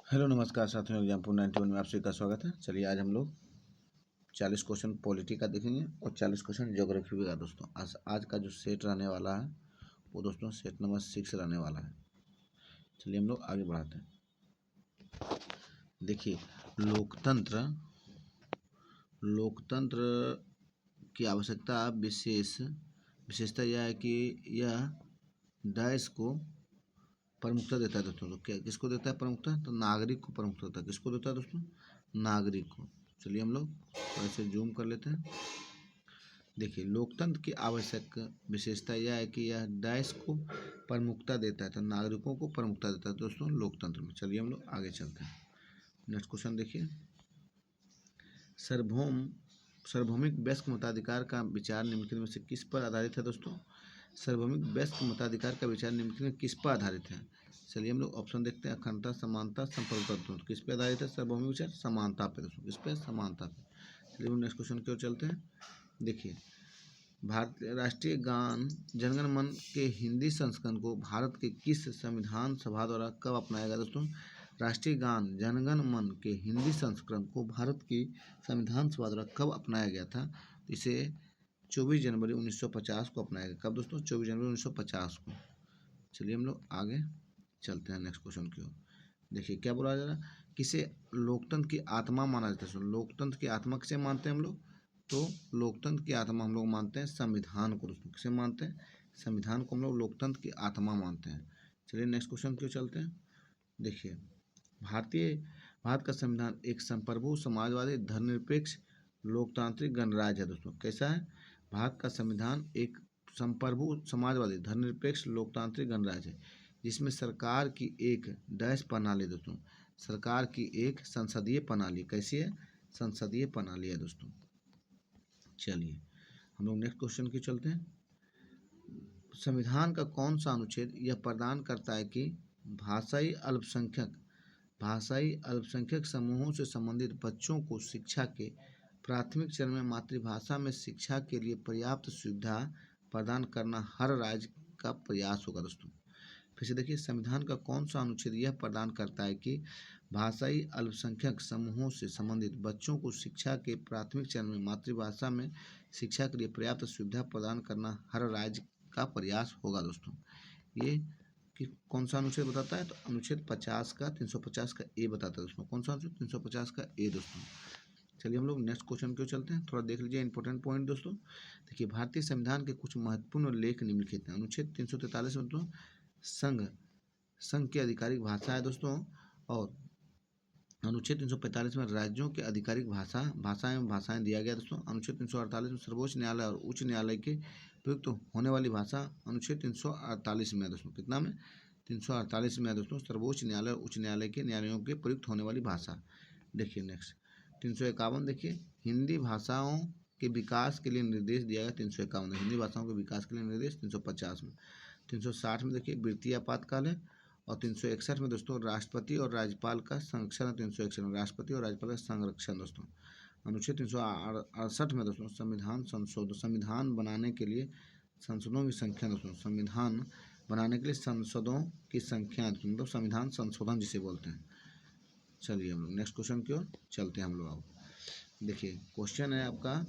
Hello नमस्कार साथियों, example 91 में आप सभी का स्वागत है। चलिए आज हम लोग 40 क्वेश्चन पॉलिटी का देखेंगे और 40 क्वेश्चन ज्योग्राफी का। दोस्तों आज का जो सेट रहने वाला है वो दोस्तों सेट नंबर 6 रहने वाला है। चलिए हम लोग आगे बढ़ाते हैं। देखिए लोकतंत्र की आवश्यकता विशेषता यह है कि यह देश को प्रमुखता देता है दोस्तों। तो क्या किसको देता है प्रमुखता? तो नागरिक को प्रमुखता देता है। किसको देता है दोस्तों? नागरिक को। चलिए हम लोग थोड़ा सा जूम कर लेते हैं। देखिए लोकतंत्र की आवश्यक विशेषता यह है कि यह देश को प्रमुखता देता है, तो नागरिकों को प्रमुखता देता है दोस्तों लोकतंत्र में। चलिए हम लोग आगे चलते हैं। नेक्स्ट क्वेश्चन देखिए, सार्वभौमिक वयस्क मताधिकार का विचार निम्नलिखित में से किस पर आधारित है दोस्तों? सार्वभौमिक वयस्क मताधिकार का विचार निम्नलिखित में किस पर आधारित है? चलिए हम लोग ऑप्शन देखते हैं। अखंडता, समानता, संप्रभुत्व। तो किस पे आधारित है सार्वभौमिक विचार? समानता पे दोस्तों। किस पे? समानता पे। चलिए हम नेक्स्ट क्वेश्चन की ओर चलते हैं। देखिए भारतीय राष्ट्रीय गान जनगण मन के हिंदी संस्करण को भारत के किस संविधान सभा द्वारा कब अपनाया गया दोस्तों? राष्ट्रीय गान जनगण मन के हिंदी संस्करण को भारत की संविधान सभा द्वारा कब अपनाया गया था? इसे 24 जनवरी 1950 को अपनाया गया। कब दोस्तों? 24 जनवरी 1950 को। चलिए हम लोग आगे चलते हैं नेक्स्ट क्वेश्चन की ओर। देखिए क्या बोला जा रहा है, किसे लोकतंत्र की आत्मा माना जाता है? लोकतंत्र की आत्मा किसे मानते हैं हम लोग? तो लोकतंत्र की आत्मा हम लोग मानते हैं संविधान को दोस्तों। किसे मानते हैं? संविधान को हम लोग लोकतंत्र की आत्मा मानते हैं। चलिए नेक्स्ट क्वेश्चन की ओर चलते हैं। देखिए भारत का संविधान एक संप्रभु समाजवादी धर्मनिरपेक्ष लोकतांत्रिक गणराज्य है दोस्तों। कैसा है? भारत का संविधान एक संप्रभु समाजवादी धर्मनिरपेक्ष लोकतांत्रिक गणराज्य है, जिसमें सरकार की एक डैश प्रणाली दोस्तों, सरकार की एक संसदीय प्रणाली। कैसी है? संसदीय प्रणाली है दोस्तों। चलिए हम लोग नेक्स्ट क्वेश्चन की चलते हैं। संविधान का कौन सा अनुच्छेद यह प्रदान करता है कि भाषाई अल्पसंख्यक समूहों से संबंधित बच्चों को शिक्षा के प्राथमिक चरण में मातृभाषा में शिक्षा के लिए पर्याप्त सुविधा प्रदान करना हर राज्य का प्रयास होगा दोस्तों। फिर से देखिए, संविधान का कौन सा अनुच्छेद यह प्रदान करता है कि भाषाई अल्पसंख्यक समूहों से संबंधित बच्चों को शिक्षा के प्राथमिक चरण में मातृभाषा में शिक्षा के लिए पर्याप्त सुविधा प्रदान करना हर राज्य का प्रयास होगा दोस्तों। ये कि कौन सा अनुच्छेद बताता है? तो अनुच्छेद 50 का 350 का ए बताता है दोस्तों। कौन सा अनुच्छेद? 350 का ए दोस्तों। चलिए हम लोग नेक्स्ट क्वेश्चन क्यों चलते हैं। थोड़ा देख लीजिए इंपॉर्टेंट पॉइंट दोस्तों। देखिए भारतीय संविधान के कुछ महत्वपूर्ण उल्लेख निम्नलिखित हैं। अनुच्छेद 343 में दोस्तों संघ की आधिकारिक भाषा है दोस्तों, और अनुच्छेद 345 में राज्यों के आधिकारिक भाषाएं दिया गया दोस्तों। अनुच्छेद 348 में सर्वोच्च न्यायालय और उच्च न्यायालय के प्रयुक्त होने वाली भाषा अनुच्छेद 348 में है दोस्तों। कितना में? 348 में है दोस्तों। सर्वोच्च न्यायालय और उच्च न्यायालय के न्यायालयों के प्रयुक्त होने वाली भाषा। देखिए नेक्स्ट 351 देखिए, हिंदी भाषाओं के विकास के लिए निर्देश दिया गया। 351 हिंदी भाषाओं के विकास के लिए निर्देश। 350 में 360 में देखिए वृत्तीय आपातकाल है, और 361 में दोस्तों राष्ट्रपति और राज्यपाल का संरक्षण है। 361 में राष्ट्रपति और राज्यपाल का संरक्षण दोस्तों। अनुच्छेद 368 में दोस्तों संविधान बनाने के लिए संसदों की संख्या दोस्तों, संविधान बनाने के लिए संसदों की संख्या मतलब संविधान संशोधन जिसे बोलते हैं। चलिए हम लोग नेक्स्ट क्वेश्चन की ओर चलते हैं हम लोग। अब देखिए क्वेश्चन है आपका,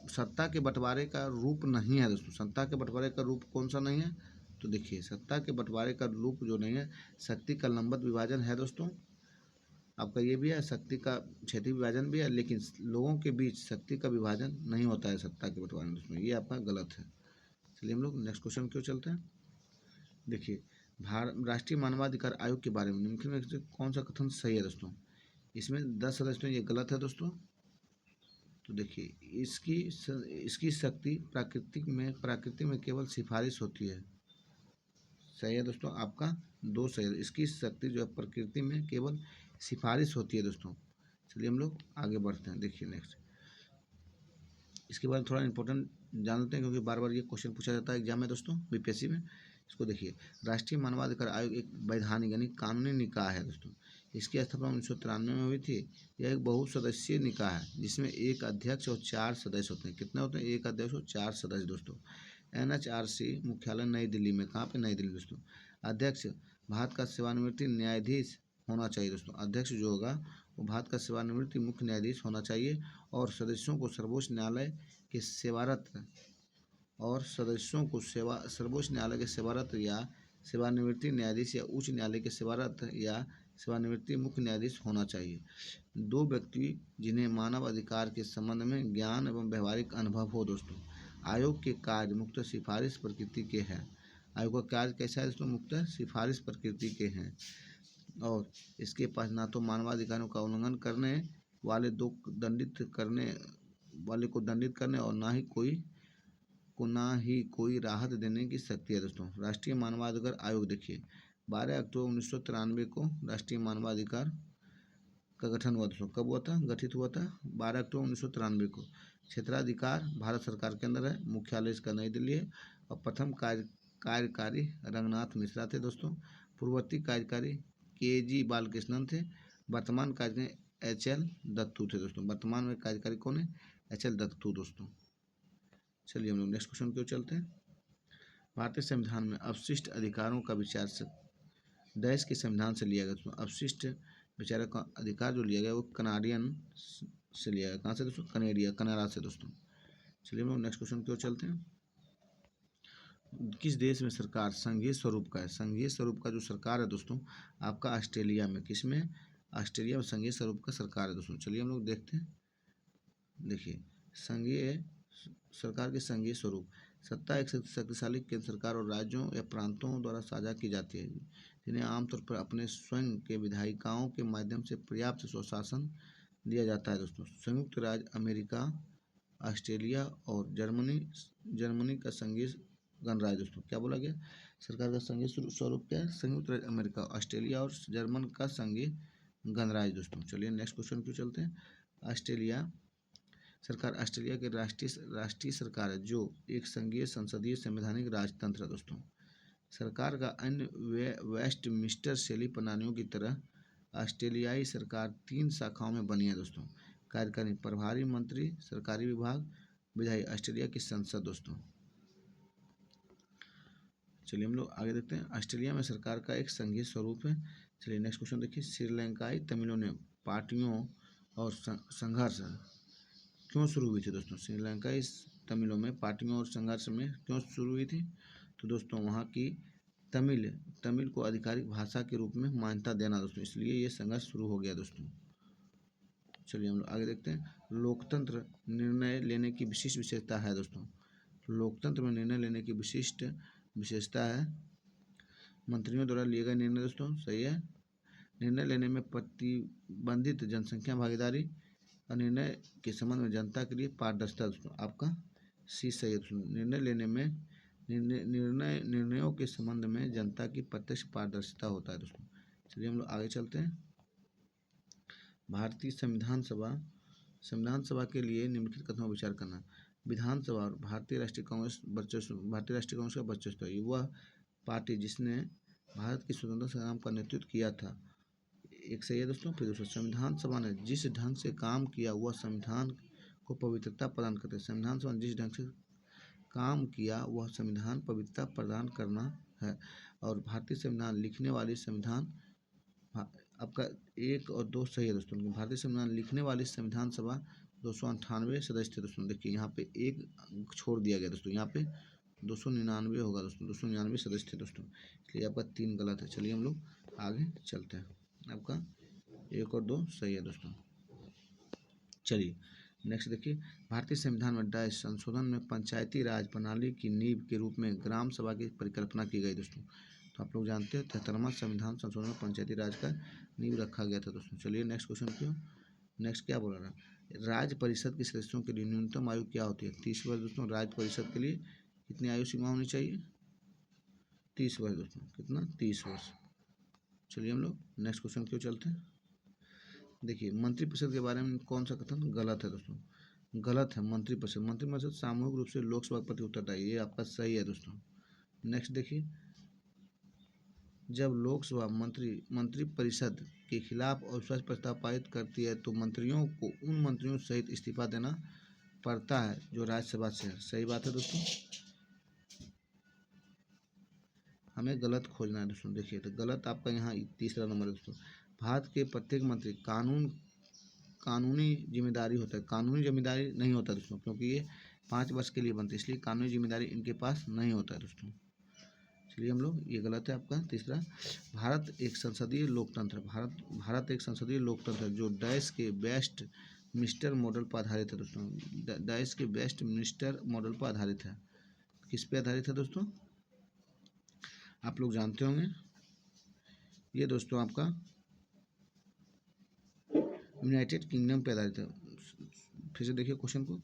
सत्ता के बंटवारे का रूप नहीं है दोस्तों। सत्ता के बंटवारे का रूप कौन सा नहीं है? तो देखिए सत्ता के बंटवारे का रूप जो नहीं है, शक्ति का लंबवत विभाजन है दोस्तों। आपका ये भी है, शक्ति का क्षेत्रीय विभाजन भी है, लेकिन लोगों के बीच शक्ति का विभाजन नहीं होता है सत्ता के बंटवारे में दोस्तों। ये आपका गलत है। चलिए हम लोग नेक्स्ट क्वेश्चन क्यों चलते हैं। देखिए राष्ट्रीय मानवाधिकार आयोग के बारे में निम्नलिखित में से कौन सा कथन सही है दोस्तों? इसमें 10 सदस्य ये गलत है दोस्तों। तो देखिए इसकी शक्ति प्रकृति में केवल सिफारिश होती है। सही है दोस्तों, आपका 2 सही है। इसकी शक्ति जो है प्रकृति में केवल सिफारिश होती है दोस्तों। चलिए हम लोग आगे बढ़ते हैं। देखिए नेक्स्ट इसके बारे में थोड़ा इंपॉर्टेंट जान लेते हैं, क्योंकि बार बार ये क्वेश्चन पूछा जाता है एग्जाम में दोस्तों, बीपीएससी में। इसको देखिए, राष्ट्रीय मानवाधिकार आयोग एक वैधानिक यानी कानूनी निकाय है दोस्तों। इसकी स्थापना 1993 में हुई थी। यह एक बहुसदस्यीय निकाय है, जिसमें एक अध्यक्ष और 4 सदस्य होते हैं। कितने होते हैं? एक अध्यक्ष और 4 सदस्य दोस्तों। एनएचआरसी मुख्यालय नई दिल्ली में। कहाँ पे? नई दिल्ली दोस्तों। अध्यक्ष भारत का सेवानिवृत्त न्यायाधीश होना चाहिए दोस्तों। अध्यक्ष जो होगा वो भारत का सेवानिवृत्त मुख्य न्यायाधीश होना चाहिए और सदस्यों को सर्वोच्च न्यायालय के सेवारत सर्वोच्च न्यायालय के सेवारत या सेवानिवृत्ति न्यायाधीश या उच्च न्यायालय के सेवारत या सेवानिवृत्ति मुख्य न्यायाधीश होना चाहिए। दो व्यक्ति जिन्हें मानव अधिकार के संबंध में ज्ञान एवं व्यवहारिक अनुभव हो दोस्तों। आयोग के कार्य मुख्यतः सिफारिश प्रकृति के हैं। आयोग का कार्य कैसा है दोस्तों? मुख्यतः सिफारिश प्रकृति के हैं और इसके पास ना तो मानवाधिकारों का उल्लंघन करने वाले को दंडित करने और ना ही कोई राहत देने की शक्ति है दोस्तों। राष्ट्रीय मानवाधिकार आयोग देखिए 12 अक्टूबर 1993 को राष्ट्रीय मानवाधिकार का गठन हुआ दोस्तों। कब हुआ था? गठित हुआ था 12 अक्टूबर 1993 को। क्षेत्राधिकार भारत सरकार के अंदर है, मुख्यालय इसका नई दिल्ली है और प्रथम कार्यकारी रंगनाथ मिश्रा थे दोस्तों। पूर्ववर्ती कार्यकारी KG बालकृष्णन थे। वर्तमान कार्यकारी HL दत्तू थे दोस्तों। वर्तमान में कार्यकारी कौन है? HL दत्तू दोस्तों। चलिए हम लोग नेक्स्ट क्वेश्चन की ओर चलते हैं। भारतीय संविधान में अवशिष्ट अधिकारों का विचार देश के संविधान से लिया गया दोस्तों। अवशिष्ट विचारों का अधिकार जो लिया गया वो कनाडियन से लिया गया। कहाँ से दोस्तों? कनाडा से दोस्तों। चलिए हम लोग नेक्स्ट क्वेश्चन की ओर चलते हैं। किस देश में सरकार संघीय स्वरूप का है? संघीय स्वरूप का जो सरकार है दोस्तों आपका ऑस्ट्रेलिया में। किसमें? ऑस्ट्रेलिया में संघीय स्वरूप का सरकार है दोस्तों। चलिए हम लोग देखते हैं। देखिए संघीय सरकार के संघीय स्वरूप सत्ता एक शक्तिशाली केंद्र सरकार और राज्यों या प्रांतों द्वारा साझा की जाती है, जिन्हें आमतौर पर अपने स्वयं के विधायिकाओं के माध्यम से पर्याप्त स्वशासन दिया जाता है दोस्तों। संयुक्त राज्य अमेरिका, ऑस्ट्रेलिया और जर्मनी का संघीय गणराज्य दोस्तों। क्या बोला गया? सरकार का संघीय स्वरूप क्या है? संयुक्त राज्य अमेरिका, ऑस्ट्रेलिया और जर्मन का संघीय गणराज्य दोस्तों। चलिए नेक्स्ट क्वेश्चन क्यों चलते हैं। ऑस्ट्रेलिया सरकार ऑस्ट्रेलिया की राष्ट्रीय सरकार है जो एक संघीय संसदीय संवैधानिक राजतंत्र है दोस्तों। सरकार का अन्य वेस्टमिंस्टर शैली प्रणालियों की तरह ऑस्ट्रेलियाई सरकार 3 शाखाओं में बनी है दोस्तों। कार्यकारी, प्रभारी मंत्री, सरकारी विभाग, विधायी। ऑस्ट्रेलिया की संसद दोस्तों। चलिए हम लोग आगे देखते हैं। ऑस्ट्रेलिया में सरकार का एक संघीय स्वरूप है। चलिए नेक्स्ट क्वेश्चन देखिए। श्रीलंकाई तमिलों ने पार्टियों और संघर्ष क्यों शुरू हुई थी दोस्तों? श्रीलंकाई तमिलों में पार्टियों और संघर्ष में क्यों शुरू हुई थी? तो दोस्तों वहाँ की तमिल को आधिकारिक भाषा के रूप में मान्यता देना दोस्तों, इसलिए ये संघर्ष शुरू हो गया दोस्तों। चलिए हम लोग आगे देखते हैं। लोकतंत्र निर्णय लेने की विशिष्ट विशेषता है दोस्तों। लोकतंत्र में निर्णय लेने की विशिष्ट विशेषता है मंत्रियों द्वारा लिए गए निर्णय दोस्तों। सही है। निर्णय लेने में प्रतिबंधित जनसंख्या भागीदारी और निर्णय के संबंध में जनता के लिए पारदर्शिता दोस्तों। आपका सी सही है दोस्तों। निर्णय लेने में निर्णयों के संबंध में जनता की प्रत्यक्ष पारदर्शिता होता है दोस्तों। चलिए हम लोग आगे चलते हैं। भारतीय संविधान सभा के लिए निम्नलिखित कथनों पर विचार करना। विधानसभा और भारतीय राष्ट्रीय कांग्रेस का वर्चस्व है। वह पार्टी जिसने भारत की स्वतंत्रता संग्राम का नेतृत्व किया था। एक सही है दोस्तों। फिर दोस्तों संविधान सभा ने जिस ढंग से काम किया वह संविधान को पवित्रता प्रदान करते हैं। संविधान सभा ने जिस ढंग से काम किया वह संविधान पवित्रता प्रदान करना है। और भारतीय संविधान लिखने वाली आपका 1 और 2 सही है दोस्तों। भारतीय संविधान लिखने वाली संविधान सभा 298 सदस्य थे दोस्तों। देखिए यहाँ पे एक छोड़ दिया गया दोस्तों। यहाँ पे 299 होगा दोस्तों। 299 सदस्य थे दोस्तों, इसलिए आपका 3 गलत है। चलिए हम लोग आगे चलते हैं। आपका 1 और 2 सही है दोस्तों। चलिए नेक्स्ट देखिए। भारतीय संविधान में डैश संशोधन में पंचायती राज प्रणाली की नींव के रूप में ग्राम सभा की परिकल्पना की गई दोस्तों। तो आप लोग जानते हैं 73वां संविधान संशोधन में पंचायती राज का नींव रखा गया था दोस्तों। चलिए नेक्स्ट क्वेश्चन क्यों। नेक्स्ट क्या बोल रहा है। राज्य परिषद के सदस्यों के लिए न्यूनतम आयु क्या होती है? 30 वर्ष दोस्तों। राज्य परिषद के लिए कितनी आयु सीमा होनी चाहिए? 30 वर्ष दोस्तों। कितना? 30 वर्ष। चलिए हम लोग नेक्स्ट क्वेश्चन क्यों चलते हैं। देखिए मंत्रिपरिषद के बारे में कौन सा कथन गलत है दोस्तों? गलत है। मंत्रिपरिषद सामूहिक रूप से लोकसभा के प्रति उत्तरदायी, ये आपका सही है दोस्तों। नेक्स्ट देखिए। जब लोकसभा मंत्रिपरिषद के खिलाफ अविश्वास प्रस्ताव पारित करती है तो मंत्रियों को उन मंत्रियों सहित इस्तीफा देना पड़ता है जो राज्यसभा से है। सही बात है दोस्तों। हमें गलत खोजना है दोस्तों। देखिए तो गलत आपका यहाँ तीसरा नंबर है दोस्तों। भारत के प्रत्येक मंत्री कानूनी जिम्मेदारी होता है, कानूनी जिम्मेदारी नहीं होता दोस्तों, क्योंकि ये 5 वर्ष के लिए बनते, इसलिए कानूनी जिम्मेदारी इनके पास नहीं होता है दोस्तों। चलिए हम लोग, ये गलत है आपका। तीसरा, भारत एक संसदीय लोकतंत्र, भारत एक संसदीय लोकतंत्र है जो डैश के बेस्ट मिनिस्टर मॉडल पर आधारित है दोस्तों। डैश के बेस्ट मिनिस्टर मॉडल पर आधारित है। किस पे आधारित है दोस्तों, आप लोग जानते होंगे। ये दोस्तों आपका यूनाइटेड किंगडम पे आधारित है। फिर से देखिए क्वेश्चन को,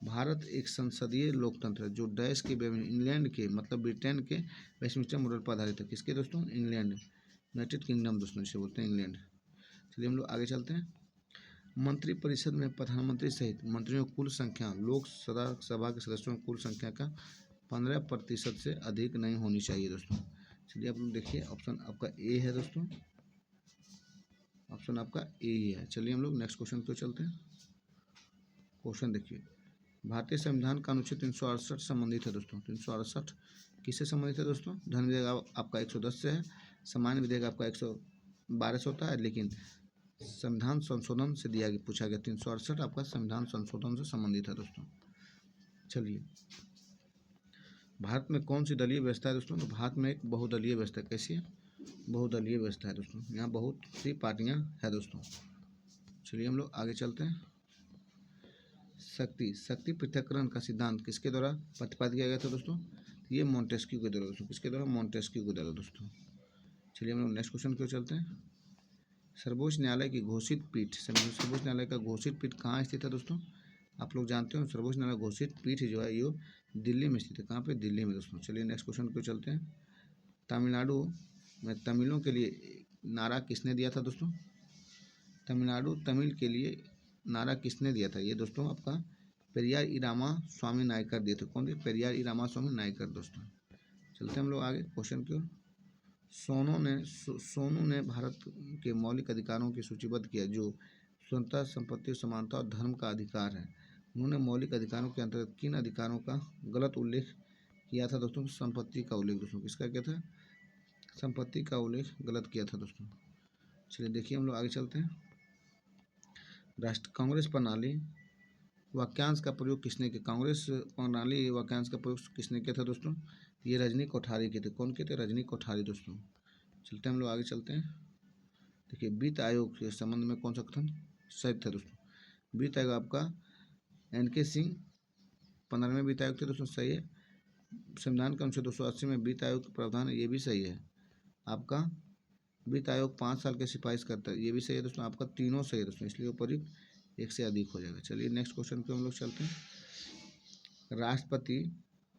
भारत एक संसदीय लोकतंत्र है जो डैश के इंग्लैंड के, मतलब ब्रिटेन के वेस्टमिंस्टर मॉडल पर आधारित है। किसके दोस्तों, इंग्लैंड, यूनाइटेड किंगडम दोस्तों जिसे बोलते हैं इंग्लैंड। चलिए हम लोग आगे चलते हैं। मंत्रिपरिषद में प्रधानमंत्री सहित मंत्रियों की कुल संख्या लोकसभा के सदस्यों की कुल संख्या का 15% से अधिक नहीं होनी चाहिए दोस्तों। चलिए आप लोग देखिए, ऑप्शन आपका ए है दोस्तों, ऑप्शन आपका ए ही है। चलिए हम लोग नेक्स्ट क्वेश्चन पे चलते हैं। क्वेश्चन देखिए, भारतीय संविधान का अनुच्छेद 368 संबंधित है दोस्तों। 368 किससे संबंधित है दोस्तों, धन विधेयक आपका 110 से है, सामान्य विधेयक आपका 112 से होता है, लेकिन संविधान संशोधन से पूछा गया। 368 आपका संविधान संशोधन से संबंधित है दोस्तों। चलिए, भारत में कौन सी दलीय व्यवस्था है दोस्तों, तो भारत में एक बहुदलीय व्यवस्था। कैसी है, बहुदलीय व्यवस्था है दोस्तों, यहाँ बहुत सी पार्टियां हैं दोस्तों। चलिए हम लोग आगे चलते हैं। शक्ति पृथक्करण का सिद्धांत किसके द्वारा प्रतिपादित किया गया था दोस्तों, ये मॉन्टेस्क्यू के द्वारा दोस्तों। किसके द्वारा, मॉन्टेस्क्यू के द्वारा दोस्तों। चलिए हम लोग नेक्स्ट क्वेश्चन की ओर चलते हैं। सर्वोच्च न्यायालय की घोषित पीठ, सर्वोच्च न्यायालय का घोषित पीठ कहाँ स्थित है दोस्तों, आप लोग जानते हो सर्वोच्च न्यायालय घोषित पीठ जो है ये दिल्ली में स्थित है। कहाँ पे, दिल्ली में दोस्तों। चलिए नेक्स्ट क्वेश्चन की ओर चलते हैं। तमिलनाडु में तमिलों के लिए नारा किसने दिया था दोस्तों, तमिलनाडु तमिल के लिए नारा किसने दिया था, ये दोस्तों आपका पेरियार इरामा स्वामी नायकर दिए थे। कौन दिए, पेरियार इरामा स्वामी नायकर दोस्तों। चलते हैं हम लोग आगे क्वेश्चन की ओर। सोनू ने भारत के मौलिक अधिकारों की सूचीबद्ध किया जो स्वतंत्रता, संपत्ति, समानता और धर्म का अधिकार है। उन्होंने मौलिक अधिकारों के अंतर्गत किन अधिकारों का गलत उल्लेख किया था दोस्तों, संपत्ति का उल्लेख दोस्तों। किसका किया था, संपत्ति का उल्लेख गलत किया था दोस्तों। चलिए देखिए हम लोग आगे चलते हैं। कांग्रेस प्रणाली वाक्यांश का प्रयोग किसने किया, कांग्रेस प्रणाली वाक्यांश का प्रयोग किसने किया था दोस्तों, ये रजनी कोठारी के थे। कौन के थे, रजनी कोठारी दोस्तों। चलते हैं हम लोग आगे चलते हैं। देखिए, वित्त आयोग के संबंध में कौन सा कथन सही था दोस्तों, वित्त आयोग आपका NK सिंह 15वें वित्त आयोग थे दोस्तों, सही है। संविधान के अनुच्छेद 280 में वित्त आयोग का प्रावधान है, ये भी सही है। आपका वित्त आयोग 5 साल की सिफारिश करता है, ये भी सही है दोस्तों। आपका तीनों सही है दोस्तों, इसलिए उपयुक्त 1 से अधिक हो जाएगा। चलिए नेक्स्ट क्वेश्चन पे हम लोग चलते हैं। राष्ट्रपति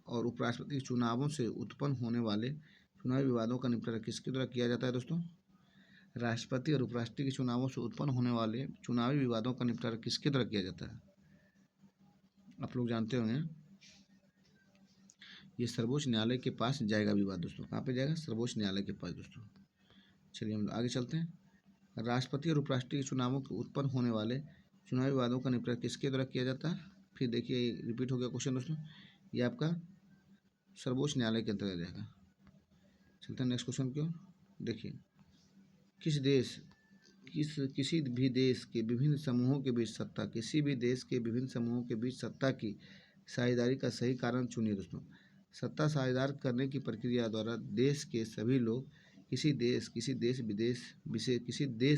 और उपराष्ट्रपति चुनावों से उत्पन्न होने वाले चुनावी विवादों का निपटारा किसके द्वारा किया जाता है दोस्तों, राष्ट्रपति और उपराष्ट्रपति के चुनावों से उत्पन्न होने वाले चुनावी विवादों का निपटारा किसके द्वारा किया जाता है, आप लोग जानते होंगे। ये सर्वोच्च न्यायालय के पास जाएगा विवाद दोस्तों। कहाँ पे जाएगा, सर्वोच्च न्यायालय के पास दोस्तों। चलिए हम आगे चलते हैं। राष्ट्रपति और उपराष्ट्रपति के चुनावों के उत्पन्न होने वाले चुनावी विवादों का निपटारा किसके द्वारा किया जाता है, फिर देखिए रिपीट हो गया क्वेश्चन दोस्तों, ये आपका सर्वोच्च न्यायालय के अंतर्गत जाएगा। चलते हैं नेक्स्ट क्वेश्चन की ओर। देखिए, किसी भी देश के विभिन्न समूहों के बीच सत्ता, किसी भी देश के विभिन्न समूहों के बीच सत्ता की साझेदारी का सही कारण चुनिए दोस्तों। सत्ता साझेदार करने की प्रक्रिया द्वारा देश के सभी लोग किसी देश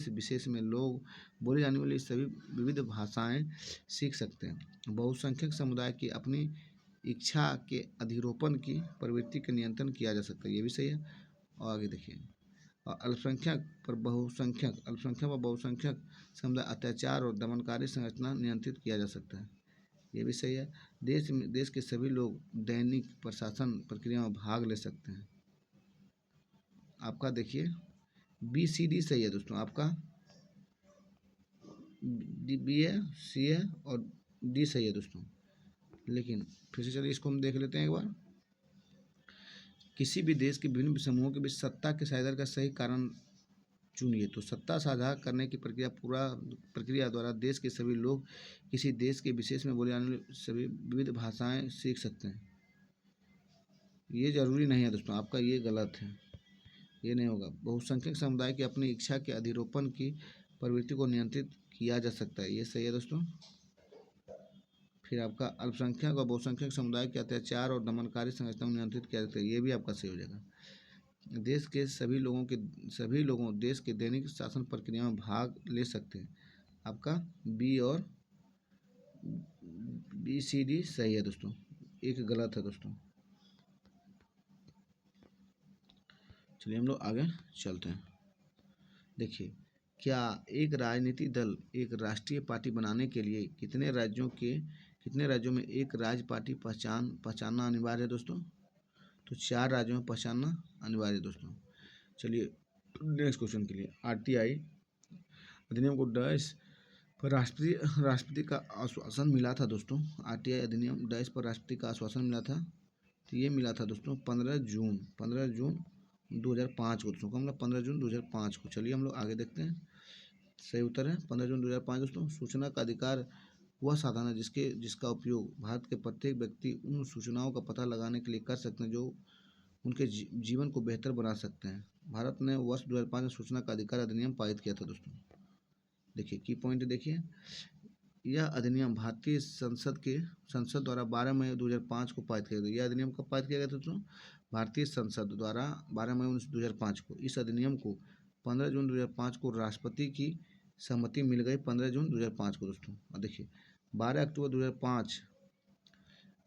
विशेष में लोग बोली जाने वाली सभी विविध भाषाएं सीख सकते हैं। बहुसंख्यक समुदाय की अपनी इच्छा के अधिरोपण की प्रवृत्ति का नियंत्रण किया जा सकता है, ये भी सही है। और आगे देखिए, और अल्पसंख्यक पर बहुसंख्यक समुदाय अत्याचार और दमनकारी संरचना नियंत्रित किया जा सकता है, ये भी सही है। देश के सभी लोग दैनिक प्रशासन प्रक्रिया में भाग ले सकते हैं। आपका देखिए BCD सही है दोस्तों, आपका B है, C है और D सही है दोस्तों। लेकिन फिर से चलिए इसको हम देख लेते हैं एक बार। किसी भी देश के विभिन्न समूहों के बीच सत्ता के साझेदारी का सही कारण चुनिए। तो सत्ता साझा करने की प्रक्रिया द्वारा देश के सभी लोग किसी देश के विशेष में बोले जाने वाली सभी विविध भाषाएं सीख सकते हैं, ये जरूरी नहीं है दोस्तों, आपका ये गलत है। ये नहीं होगा। बहुसंख्यक समुदाय की अपनी इच्छा के अधिरोपण की प्रवृत्ति को नियंत्रित किया जा सकता है, ये सही है दोस्तों। फिर आपका अल्पसंख्यक और बहुसंख्यक समुदाय के अत्याचार और दमनकारी संरचना को नियंत्रित किया जाता है, ये भी आपका सही हो जाएगा। देश के सभी लोगों देश के दैनिक शासन प्रक्रिया में भाग ले सकते हैं, आपका बी और BCD सही है दोस्तों, एक गलत है दोस्तों। चलिए हम लोग आगे चलते हैं। देखिए, क्या एक राजनीतिक दल एक राष्ट्रीय पार्टी बनाने के लिए कितने राज्यों में एक राज्य पार्टी पहचानना अनिवार्य है दोस्तों? तो 4 राज्यों में पहचानना अनिवार्य है दोस्तों। चलिए नेक्स्ट क्वेश्चन के लिए, RTI अधिनियम को डैश पर राष्ट्रपति का आश्वासन मिला था दोस्तों। RTI अधिनियम डैश पर राष्ट्रपति का आश्वासन मिला था, तो ये मिला था दोस्तों 15 जून 2005 को दोस्तों। कब मिला? 15 जून 2005 को। चलिए हम लोग आगे देखते हैं। सही उत्तर है 15 जून 2005 दोस्तों। सूचना का अधिकार वह साधन है जिसका उपयोग भारत के प्रत्येक व्यक्ति उन सूचनाओं का पता लगाने के लिए कर सकते हैं जो उनके जीवन को बेहतर बना सकते हैं। भारत ने वर्ष 2005 में सूचना का अधिकार अधिनियम पारित किया था दोस्तों। देखिए की पॉइंट देखिए, यह अधिनियम भारतीय संसद द्वारा 12 मई 2005 को पारित किया गया। यह अधिनियम कब पारित किया गया था दोस्तों? भारतीय संसद द्वारा 12 मई 2005 को। इस अधिनियम को 15 जून 2005 को राष्ट्रपति की सहमति मिल गई 15 जून 2005 को दोस्तों। और देखिए 12 अक्टूबर 2005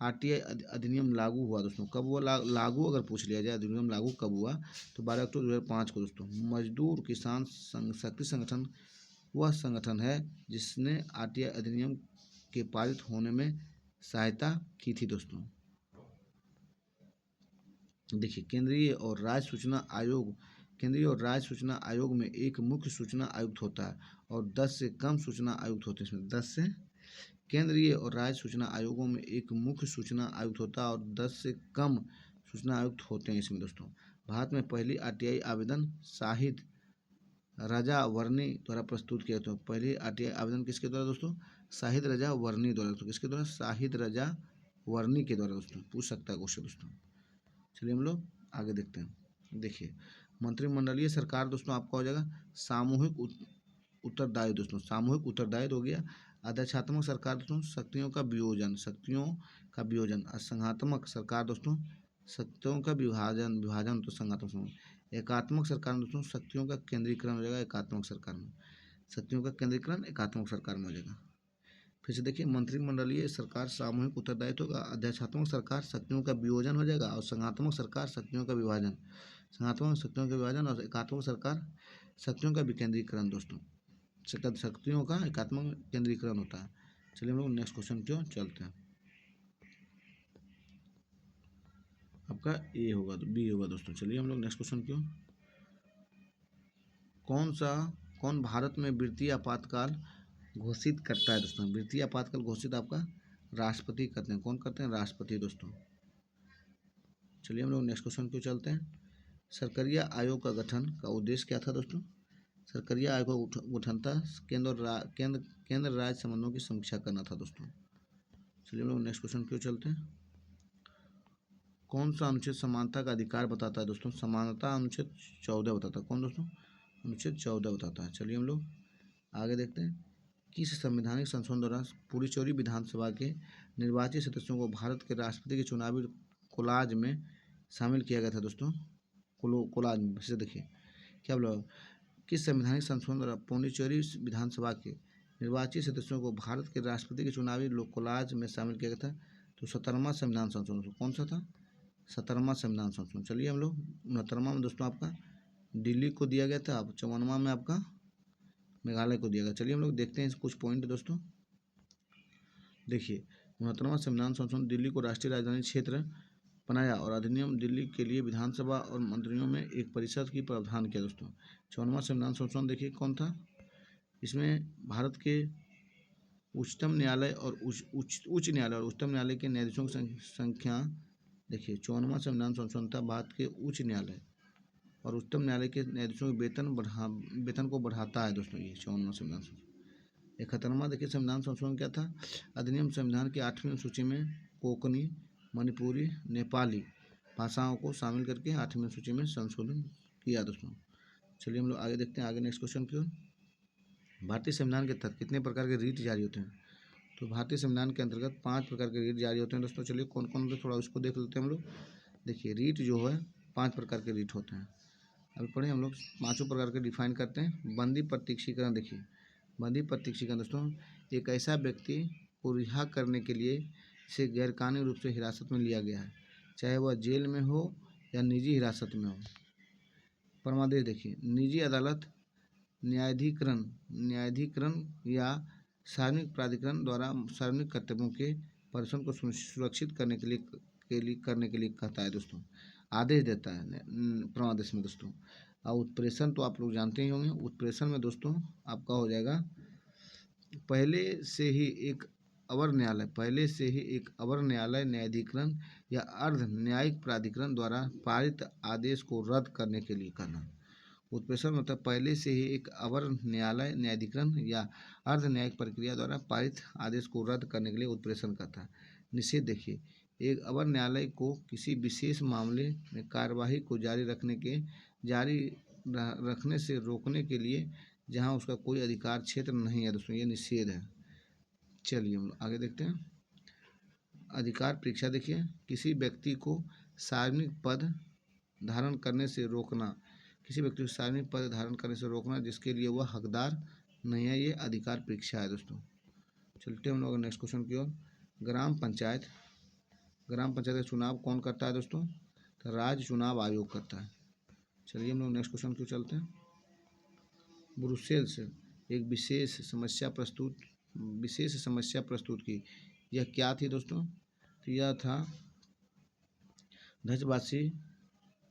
RTI अधिनियम लागू हुआ दोस्तों। कब हुआ लागू? अगर पूछ लिया जाए अधिनियम लागू कब हुआ, तो 12 अक्टूबर 2005 को दोस्तों। मजदूर किसान शक्ति संगठन वह संगठन है जिसने RTI अधिनियम के पारित होने में सहायता की थी दोस्तों। देखिए केंद्रीय और राज्य सूचना आयोग में एक मुख्य सूचना आयुक्त होता है और 10 से कम सूचना आयुक्त होते हैं। इसमें 10 से केंद्रीय और राज्य सूचना आयोगों में एक मुख्य सूचना आयुक्त होता है और 10 से कम सूचना आयुक्त होते हैं इसमें दोस्तों। भारत में पहली RTI आवेदन शाहिद रजा वर्नी द्वारा प्रस्तुत किया था। पहले RTI आवेदन किसके द्वारा दोस्तों? शाहिद रजा वर्नी द्वारा। तो किसके द्वारा? शाहिद रजा वर्नी के द्वारा दोस्तों। पूछ सकता है क्वेश्चन दोस्तों। चलिए हम लोग आगे देखते हैं। देखिए मंत्रिमंडलीय सरकार दोस्तों आपका हो जाएगा सामूहिक उत्तरदायित्व दोस्तों। सामूहिक उत्तरदायित्व हो गया। अध्यक्षात्मक सरकार दोस्तों शक्तियों का वियोजन। संघात्मक सरकार दोस्तों शक्तियों का विभाजन तो संघात्मक। एकात्मक सरकार में दोस्तों शक्तियों का केंद्रीकरण हो जाएगा एकात्मक सरकार में। शक्तियों का केंद्रीकरण एकात्मक सरकार में हो जाएगा। फिर से देखिए मंत्रिमंडलीय सरकार सामूहिक उत्तरदायित्व होगा। अध्यक्षात्मक सरकार शक्तियों का वियोजन हो जाएगा और संघात्मक सरकार शक्तियों का विभाजन। संघात्मक शक्तियों का विभाजन और एकात्मक सरकार शक्तियों का विकेंद्रीकरण दोस्तों। शक्तियों का एकात्मक केंद्रीकरण होता है। चलिए हम लोग नेक्स्ट क्वेश्चन क्यों चलते हैं। आपका A होगा तो B होगा दोस्तों। चलिए हम लोग नेक्स्ट क्वेश्चन क्यों। कौन भारत में वित्तीय आपातकाल घोषित करता है दोस्तों? वित्तीय आपातकाल घोषित आपका राष्ट्रपति करते हैं। कौन करते हैं? राष्ट्रपति दोस्तों। चलिए हम लोग नेक्स्ट क्वेश्चन क्यों चलते हैं। सरकारिया आयोग का गठन का उद्देश्य क्या था दोस्तों? सरकारिया आयोग का गठन था केंद्र राज्य संबंधों की समीक्षा करना था दोस्तों। चलिए हम लोग नेक्स्ट क्वेश्चन क्यों चलते हैं। कौन सा अनुच्छेद समानता का अधिकार बताता है दोस्तों? समानता अनुच्छेद 14 बताता है। कौन दोस्तों? अनुच्छेद 14 बताता है। चलिए हम लोग आगे देखते हैं। किस संवैधानिक संशोधन द्वारा पुडुचेरी विधानसभा के निर्वाचित सदस्यों को भारत के राष्ट्रपति के चुनावी कोलाज में शामिल किया गया था दोस्तों? कोलाज में से देखिए क्या बोला, किस संवैधानिक संशोधन द्वारा पुडुचेरी विधानसभा के निर्वाचित सदस्यों को भारत के राष्ट्रपति के चुनावी कोलाज में शामिल किया गया था? तो 17वां संविधान संशोधन। कौन सा था? 17वां संविधान संशोधन। चलिए हम लोग 69वां में दोस्तों आपका दिल्ली को दिया गया था। 54वां में आपका मेघालय को दिया गया। चलिए हम लोग देखते हैं कुछ पॉइंट दोस्तों। देखिए 69वां संविधान संशोधन दिल्ली को राष्ट्रीय राजधानी क्षेत्र बनाया और अधिनियम दिल्ली के लिए विधानसभा और मंत्रियों में एक परिषद की प्रावधान किया दोस्तों। 54वां संविधान संशोधन देखिए कौन था? इसमें भारत के उच्चतम न्यायालय और उच्च न्यायालय और उच्चतम न्यायालय के न्यायाधीशों की संख्या। देखिए 54वां संविधान संशोधन था भारत के उच्च न्यायालय और उच्चतम न्यायालय के न्यायाधीशों के वेतन को बढ़ाता है दोस्तों। ये 54वां संविधान संशोधन। 71वां देखिए संविधान संशोधन क्या था? अधिनियम संविधान की 8वीं सूची में कोंकणी, मणिपुरी, नेपाली भाषाओं को शामिल करके 8वीं सूची में संशोधन किया दोस्तों। चलिए हम लोग आगे देखते हैं, आगे नेक्स्ट क्वेश्चन की ओर। भारतीय संविधान के तहत कितने प्रकार के रीट जारी होते हैं? तो भारतीय संविधान के अंतर्गत 5 प्रकार के रीट जारी होते हैं दोस्तों। चलिए कौन कौन होते हैं थोड़ा उसको देख लेते हैं हम लोग। देखिए रीट जो है 5 प्रकार के रीट होते हैं। अभी पढ़े हम लोग, पाँचों प्रकार के डिफाइन करते हैं। बंदी प्रत्यक्षीकरण, देखिए बंदी प्रत्यक्षीकरण दोस्तों एक ऐसा व्यक्ति को रिहा करने के लिए इसे गैरकानूनी रूप से हिरासत में लिया गया है, चाहे वह जेल में हो या निजी हिरासत में हो। परमादेश, देखिए निजी अदालत, न्यायाधिकरण या सार्वजनिक प्राधिकरण द्वारा सार्वजनिक कर्तव्यों के प्रदर्शन को सुरक्षित करने के लिए कहता है दोस्तों, आदेश देता है परमादेश में दोस्तों। और उत्प्रेषण तो आप लोग जानते ही होंगे। उत्प्रेषण में दोस्तों आपका हो जाएगा पहले से ही एक अवर न्यायालय, न्यायाधिकरण या अर्ध न्यायिक प्राधिकरण द्वारा पारित आदेश को रद्द करने के लिए करना। उत्प्रेषण मतलब पहले से ही एक अवर न्यायालय, न्यायाधिकरण या अर्ध न्यायिक प्रक्रिया द्वारा पारित आदेश को रद्द करने के लिए उत्प्रेषण करता है। निषेध, देखिए एक अवर न्यायालय को किसी विशेष मामले में कार्यवाही को जारी रखने से रोकने के लिए जहां उसका कोई अधिकार क्षेत्र नहीं है दोस्तों, ये निषेध है। चलिए हम आगे देखते हैं। अधिकार परीक्षा, देखिए किसी व्यक्ति को सार्वजनिक पद धारण करने से रोकना, जिसके लिए वह हकदार नहीं है, ये अधिकार परीक्षा है दोस्तों। चलते हम लोग नेक्स्ट क्वेश्चन की ओर। ग्राम पंचायत का चुनाव कौन करता है दोस्तों? तो राज्य चुनाव आयोग करता है। चलिए हम लोग नेक्स्ट क्वेश्चन की ओर चलते हैं। ब्रुसेल्स एक विशेष समस्या प्रस्तुत की, यह क्या थी दोस्तों? तो यह था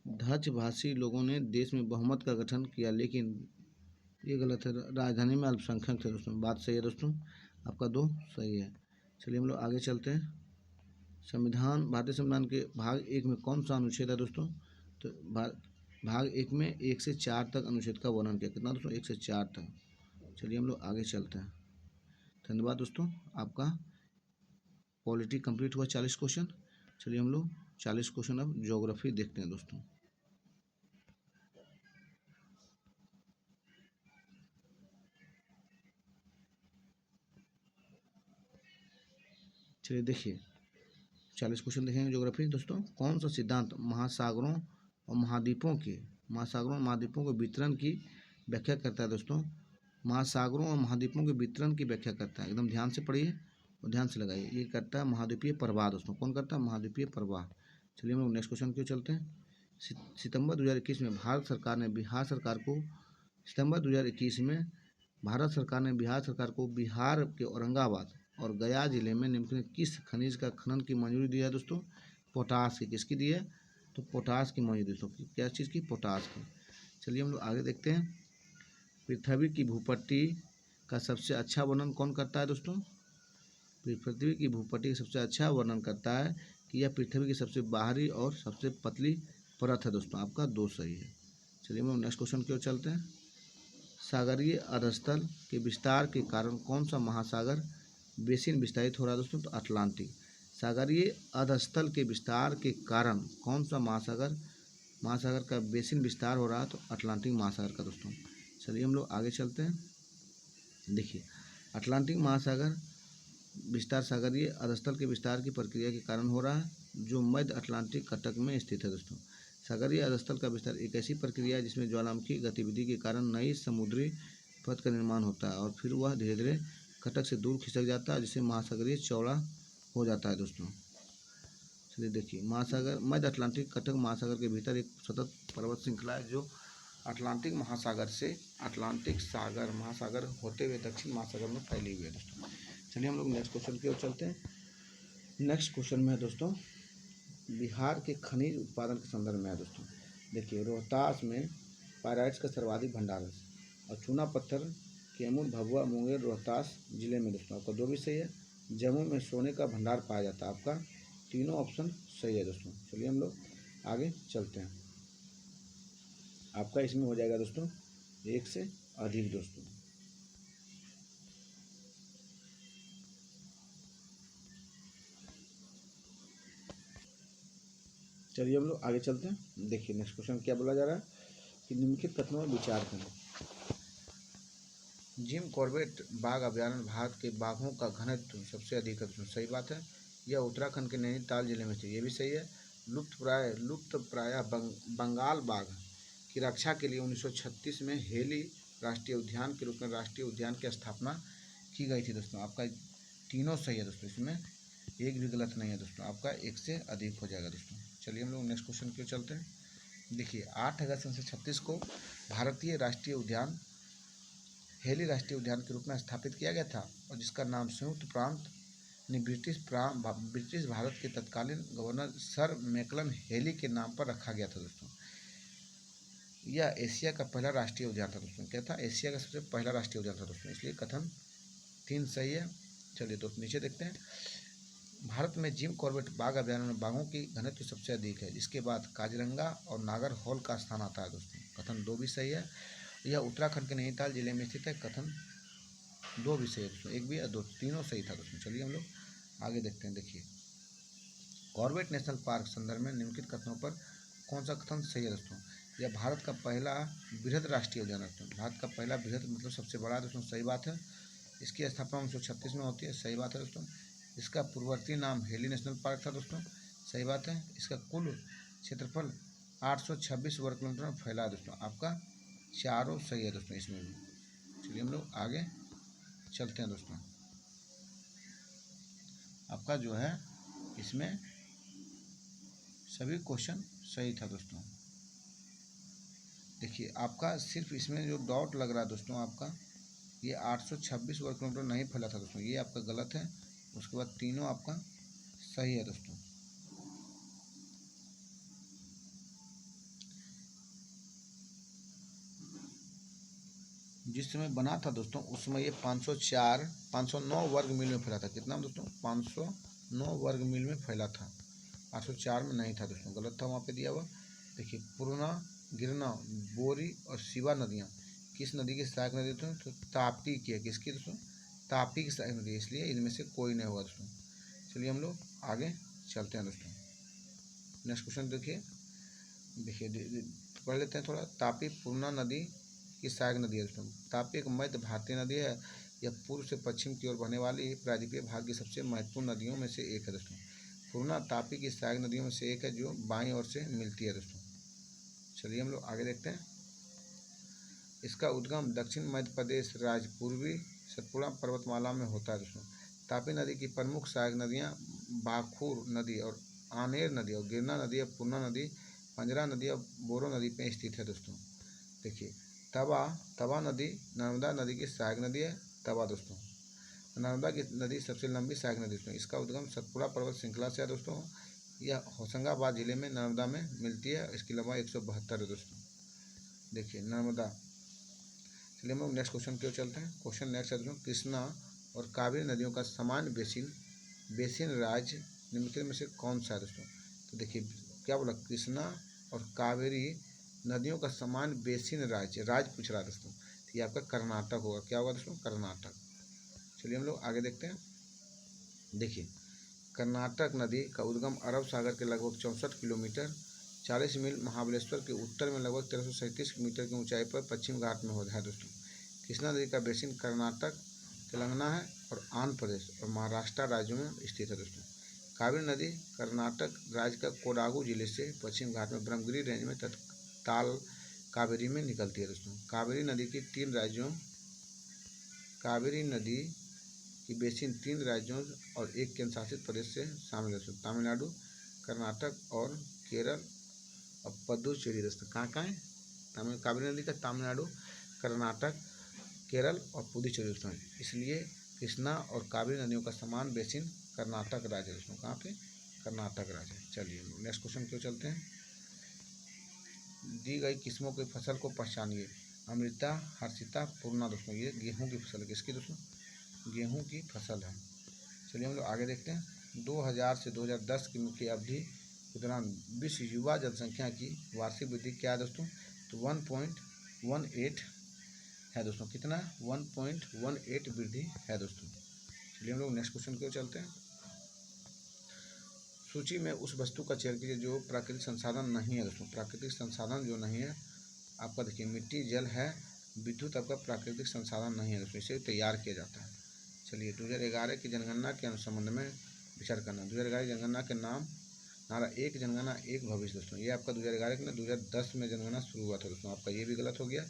डच भाषी लोगों ने देश में बहुमत का गठन किया, लेकिन ये गलत है। राजधानी में अल्पसंख्यक थे दोस्तों, बात सही है दोस्तों, आपका 2 सही है। चलिए हम लोग आगे चलते हैं। भारतीय संविधान के भाग 1 में कौन सा अनुच्छेद है दोस्तों? तो भाग 1 में 1 से 4 तक अनुच्छेद का वर्णन किया। कितना दोस्तों? 1 से 4 तक। चलिए हम लोग आगे चलते हैं। धन्यवाद दोस्तों, आपका पॉलिटी कंप्लीट हुआ 40 क्वेश्चन। चलिए हम लोग 40 क्वेश्चन अब ज्योग्राफी देखते हैं दोस्तों। चलिए देखिए 40 क्वेश्चन देखेंगे ज्योग्राफी दोस्तों। कौन सा सिद्धांत महासागरों और महाद्वीपों के वितरण की व्याख्या करता है दोस्तों? महासागरों और महाद्वीपों के वितरण की व्याख्या करता है, एकदम ध्यान से पढ़िए और ध्यान से लगाइए। ये करता है महाद्वीपीय प्रवाह दोस्तों। कौन करता है? महाद्वीपीय प्रवाह। चलिए हम लोग नेक्स्ट क्वेश्चन की चलते हैं। सितंबर 2021 में भारत सरकार ने बिहार सरकार को बिहार के औरंगाबाद और गया जिले में निम्नलिखित किस खनिज का खनन की मंजूरी दी है दोस्तों? पोटास की। किसकी दी है? तो पोटास की मंजूरी दोस्तों। क्या चीज़ की? पोटास की। चलिए हम लोग आगे देखते हैं। पृथ्वी की भूपट्टी का सबसे अच्छा वर्णन कौन करता है दोस्तों? पृथ्वी की भूपट्टी का सबसे अच्छा वर्णन करता है कि यह पृथ्वी की सबसे बाहरी और सबसे पतली परत है दोस्तों, आपका 2 सही है। चलिए हम लोग नेक्स्ट क्वेश्चन की ओर चलते हैं। सागरीय अधस्थल के विस्तार के कारण कौन सा महासागर बेसिन विस्तारित हो रहा है दोस्तों? तो अटलांटिक। सागरीय अधस्थल के विस्तार के कारण कौन सा महासागर का बेसिन विस्तार हो रहा है? तो अटलांटिक महासागर का दोस्तों। चलिए हम लोग आगे चलते हैं। देखिए अटलांटिक महासागर विस्तार सागरीय अधस्थल के विस्तार की प्रक्रिया के कारण हो रहा है, जो मध्य अटलांटिक कटक में स्थित है दोस्तों। सागरीय अधस्थल का विस्तार एक ऐसी प्रक्रिया है जिसमें ज्वालामुखी गतिविधि के कारण नई समुद्री पथ का निर्माण होता है और फिर वह धीरे धीरे कटक से दूर खिसक जाता है, जिससे महासागरीय चौड़ा हो जाता है दोस्तों। चलिए देखिए मध्य अटलांटिक कटक महासागर के भीतर एक सतत पर्वत श्रृंखला है, जो अटलांटिक महासागर होते हुए दक्षिण महासागर में फैली हुई है दोस्तों। चलिए हम लोग नेक्स्ट क्वेश्चन की ओर चलते हैं। नेक्स्ट क्वेश्चन में है दोस्तों बिहार के खनिज उत्पादन के संदर्भ में है दोस्तों। देखिए रोहतास में पायराइट्स का सर्वाधिक भंडार है और चूना पत्थर कैमूर, भभुआ, मुंगेर, रोहतास जिले में दोस्तों, आपका 2 भी सही है। जम्मू में सोने का भंडार पाया जाता है, आपका तीनों ऑप्शन सही है दोस्तों। चलिए हम लोग आगे चलते हैं। आपका इसमें हो जाएगा दोस्तों 1 से अधिक दोस्तों। चलिए हम लोग आगे चलते हैं। देखिए नेक्स्ट क्वेश्चन क्या बोला जा रहा है। कि निम्नलिखित कथनों पर विचार करें। जिम कॉर्बेट बाघ अभयारण्य भारत के बाघों का घनत्व सबसे अधिक है दोस्तों, सही बात है। यह उत्तराखंड के नैनीताल जिले में स्थित, ये भी सही है। लुप्तप्राय बंगाल बाघ की रक्षा के लिए 1936 में हेली राष्ट्रीय उद्यान के रूप में राष्ट्रीय उद्यान की स्थापना की गई थी दोस्तों। आपका तीनों सही है दोस्तों, इसमें एक भी गलत नहीं है दोस्तों, आपका एक से अधिक हो जाएगा दोस्तों। चलिए हम लोग नेक्स्ट क्वेश्चन की ओर चलते हैं। देखिए 8 अगस्त 1936 को भारतीय राष्ट्रीय उद्यान हेली राष्ट्रीय उद्यान के रूप में स्थापित किया गया था और जिसका नाम संयुक्त प्रांत ने ब्रिटिश भारत के तत्कालीन गवर्नर सर मैकलन हेली के नाम पर रखा गया था दोस्तों। यह एशिया का पहला राष्ट्रीय उद्यान था दोस्तों। क्या था? एशिया का सबसे पहला राष्ट्रीय उद्यान था दोस्तों, इसलिए कथन 3 सही है। चलिए दोस्तों नीचे देखते हैं। भारत में जिम कॉर्बेट बाघ अभयारण्य में बाघों की घनत्व सबसे अधिक है, इसके बाद काजीरंगा और नागर हॉल का स्थान आता है दोस्तों। कथन 2 भी सही है। यह उत्तराखंड के नैनीताल जिले में स्थित है, कथन 2 भी सही है दोस्तों, एक भी या दो तीनों सही था दोस्तों। चलिए हम लोग आगे देखते हैं। देखिए कॉर्बेट नेशनल पार्क संदर्भ में निम्नलिखित कथनों पर कौन सा कथन सही है दोस्तों। यह भारत का पहला बृहद राष्ट्रीय उद्यान है दोस्तों। भारत का पहला बृहद मतलब सबसे बड़ा दोस्तों, सही बात है। इसकी स्थापना 1936 में होती है, सही बात है दोस्तों। इसका पूर्ववर्ती नाम हेली नेशनल पार्क था दोस्तों, सही बात है। इसका कुल क्षेत्रफल 826 वर्ग किलोमीटर में फैला है दोस्तों, आपका चारों सही है दोस्तों इसमें भी। चलिए हम लोग आगे चलते हैं दोस्तों। आपका जो है इसमें सभी क्वेश्चन सही था दोस्तों। देखिए आपका सिर्फ इसमें जो डॉट लग रहा है दोस्तों, आपका ये 826 वर्ग किलोमीटर नहीं फैला था दोस्तों, ये आपका गलत है। उसके बाद तीनों आपका सही है दोस्तों। जिस समय बना था दोस्तों उस समय ये 509 वर्ग मील में फैला था। कितना दोस्तों? 509 वर्ग मील में फैला था, 804 में नहीं था दोस्तों, गलत था वहाँ पे दिया हुआ। देखिए पूर्णा, गिरना, बोरी और शिवा नदियाँ किस नदी की सहायक नदी दोस्तों? तो ताप्ती की है। किसकी दोस्तों? ताप्ती की सहायक नदी है, इसलिए इनमें से कोई नहीं होगा दोस्तों। चलिए हम लोग आगे चलते हैं दोस्तों। नेक्स्ट क्वेश्चन देखिए पढ़ लेते हैं थोड़ा। तापी पूर्णा नदी की सहायक नदी है दोस्तों। तापी एक मध्य भारतीय नदी है। यह पूर्व से पश्चिम की ओर बहने वाली प्रायद्वीपीय भाग की सबसे महत्वपूर्ण नदियों में से एक है दोस्तों। पूर्णा तापी की सहायक नदियों में से एक है जो बाईं ओर से मिलती है दोस्तों। चलिए हम लोग आगे देखते हैं। इसका उद्गम दक्षिण मध्य प्रदेश राज्य पूर्वी सतपुड़ा पर्वतमाला में होता है दोस्तों। तापी नदी की प्रमुख सहायक नदियाँ बाखूर नदी और आनेर नदी और गिरना नदी और पूर्णा नदी, पंजरा नदी और बोरो नदी पे स्थित है दोस्तों। देखिए तवा नदी नर्मदा नदी की सहायक नदी है, तवा दोस्तों। नर्मदा की नदी सबसे लंबी सहायक नदी दोस्तों। इसका उद्गम सतपुड़ा पर्वत श्रृंखला से है दोस्तों। यह होशंगाबाद जिले में नर्मदा में मिलती है। इसकी लंबाई 172 है दोस्तों। देखिए नर्मदा। चलिए हम लोग नेक्स्ट क्वेश्चन की ओर चलते हैं। क्वेश्चन नेक्स्ट है दोस्तों, कृष्णा और कावेरी नदियों का समान बेसिन राज्य निम्नलिखित में से कौन सा है दोस्तों। तो देखिए क्या बोला, कृष्णा और कावेरी नदियों का समान बेसिन राज्य पूछ रहा है दोस्तों, तो ये आपका कर्नाटक होगा। क्या होगा दोस्तों? कर्नाटक। चलिए हम लोग आगे देखते हैं। देखिए कर्नाटक नदी का उद्गम अरब सागर के लगभग 64 किलोमीटर 40 मील महाबलेश्वर के उत्तर में लगभग 1337 मीटर की ऊंचाई पर पश्चिम घाट में होता है दोस्तों। कृष्णा नदी का बेसिन कर्नाटक, तेलंगाना है और आंध्र प्रदेश और महाराष्ट्र राज्यों में स्थित है दोस्तों। कावेरी नदी कर्नाटक राज्य का कोडागू जिले से पश्चिम घाट में ब्रह्मगिरी रेंज में ताल कावेरी में निकलती है दोस्तों। कावेरी नदी की बेसिन 3 राज्यों और एक केंद्र शासित प्रदेश से शामिल है दोस्तों, तमिलनाडु, कर्नाटक और केरल और पुदुचेरी दोस्तों। कहाँ है कावेरी नदी का? तमिलनाडु, कर्नाटक, केरल और पुदुचेरी दोस्तों। इसलिए कृष्णा और कावेरी नदियों का समान बेसिन कर्नाटक राज्य दोस्तों। कहाँ पे? कर्नाटक राज्य। चलिए नेक्स्ट क्वेश्चन क्यों चलते हैं। दी गई किस्मों की फसल को पहचानिए। अमृता, हर्षिता, पूर्णा दोस्तों। ये गेहूं की फसल है। किसकी दोस्तों? गेहूं की फसल है। चलिए हम लोग आगे देखते हैं। 2000 से 2010 की अवधि के दौरान विश्व युवा जनसंख्या की वार्षिक वृद्धि क्या है दोस्तों? तो 1.18 है दोस्तों। कितना? 1.18 वृद्धि है दोस्तों। चलिए हम लोग नेक्स्ट क्वेश्चन की ओर चलते हैं। सूची में उस वस्तु का चयन कीजिए जो प्राकृतिक संसाधन नहीं है दोस्तों। प्राकृतिक संसाधन जो नहीं है आपका देखिए मिट्टी जल है, विद्युत आपका प्राकृतिक संसाधन नहीं है दोस्तों, इसे तैयार किया जाता है। चलिए 2011 की जनगणना के संबंध में विचार करना। 2011 की जनगणना के नारा एक जनगणना एक भविष्य दोस्तों, ये आपका 2011 के 2010 में जनगणना शुरू हुआ था दोस्तों, आपका ये भी गलत हो गया।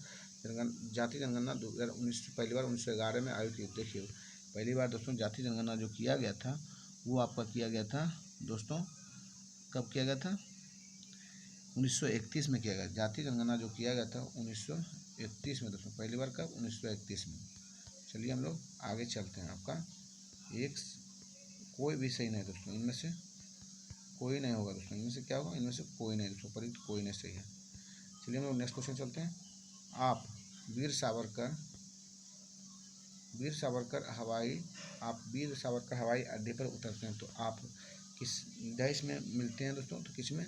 जाति जनगणना 2019 पहली बार 1911 में आयोजित की। देखिए पहली बार दोस्तों जाति जनगणना जो किया गया था वो आपका किया गया था दोस्तों, कब किया गया था? 1931 में किया गया। जाति जनगणना जो किया गया था 1931 में दोस्तों, पहली बार कब? 1931 में। चलिए हम लोग आगे चलते हैं। आपका एक कोई भी सही नहीं दोस्तों, इनमें से कोई नहीं होगा दोस्तों, इनमें से क्या होगा? इनमें से कोई नहीं दोस्तों, पर कोई नहीं सही है। चलिए हम लोग नेक्स्ट क्वेश्चन चलते हैं। आप वीर सावरकर हवाई अड्डे पर उतरते हैं तो आप किस देश में मिलते हैं दोस्तों? तो किस में?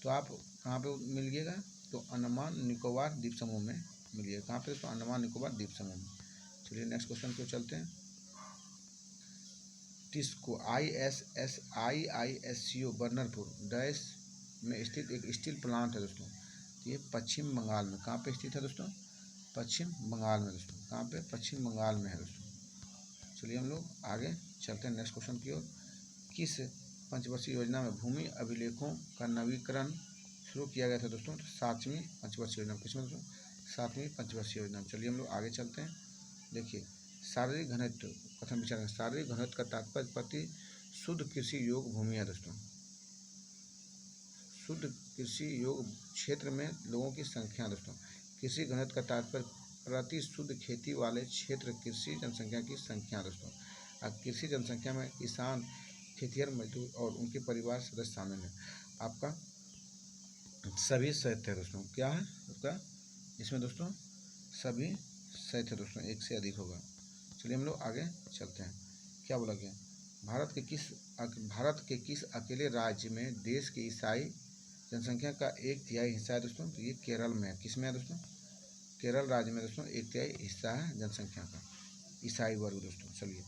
तो आप कहाँ पे मिलिएगा? तो अंडमान निकोबार द्वीप समूह में मिलिएगा। कहाँ पे दोस्तों? अंडमान निकोबार द्वीप समूह में। चलिए नेक्स्ट क्वेश्चन पे चलते हैं। टिस्को IISCO बर्नरपुर डैश में स्थित एक स्टील प्लांट है दोस्तों, तो ये पश्चिम बंगाल में कहाँ पे स्थित है दोस्तों? पश्चिम बंगाल में दोस्तों। कहाँ पे? पश्चिम बंगाल में है दोस्तों। चलिए हम लोग आगे चलते हैं नेक्स्ट क्वेश्चन की ओर। किस पंचवर्षीय योजना में भूमि अभिलेखों का नवीकरण शुरू किया गया था दोस्तों? तो 7वीं पंचवर्षीय योजना। किसमें दोस्तों? 7वीं पंचवर्षीय योजना। चलिए हम लोग आगे चलते हैं। देखिए शारीरिक घनत्व कथन विचार करें। शारीरिक घनत्व का तात्पर्य प्रति शुद्ध कृषि योग भूमि है दोस्तों। शुद्ध कृषि योग क्षेत्र में लोगों की संख्या दोस्तों। कृषि घनत्व का तात्पर्य प्रति शुद्ध खेती वाले क्षेत्र कृषि जनसंख्या की संख्या दोस्तों। अब कृषि जनसंख्या में किसान, खेतिहर मजदूर और उनके परिवार सदस्य शामिल हैं। आपका सभी सहित है दोस्तों। क्या है आपका इसमें दोस्तों? सभी सहित है दोस्तों, एक से अधिक होगा। चलिए हम लोग आगे चलते हैं। क्या बोला गया? भारत के किस अकेले राज्य में देश की ईसाई जनसंख्या का 1/3 हिस्सा है दोस्तों? तो ये केरल में है। किस में है दोस्तों? केरल राज्य में दोस्तों 1/3 हिस्सा है जनसंख्या का ईसाई वर्ग दोस्तों। चलिए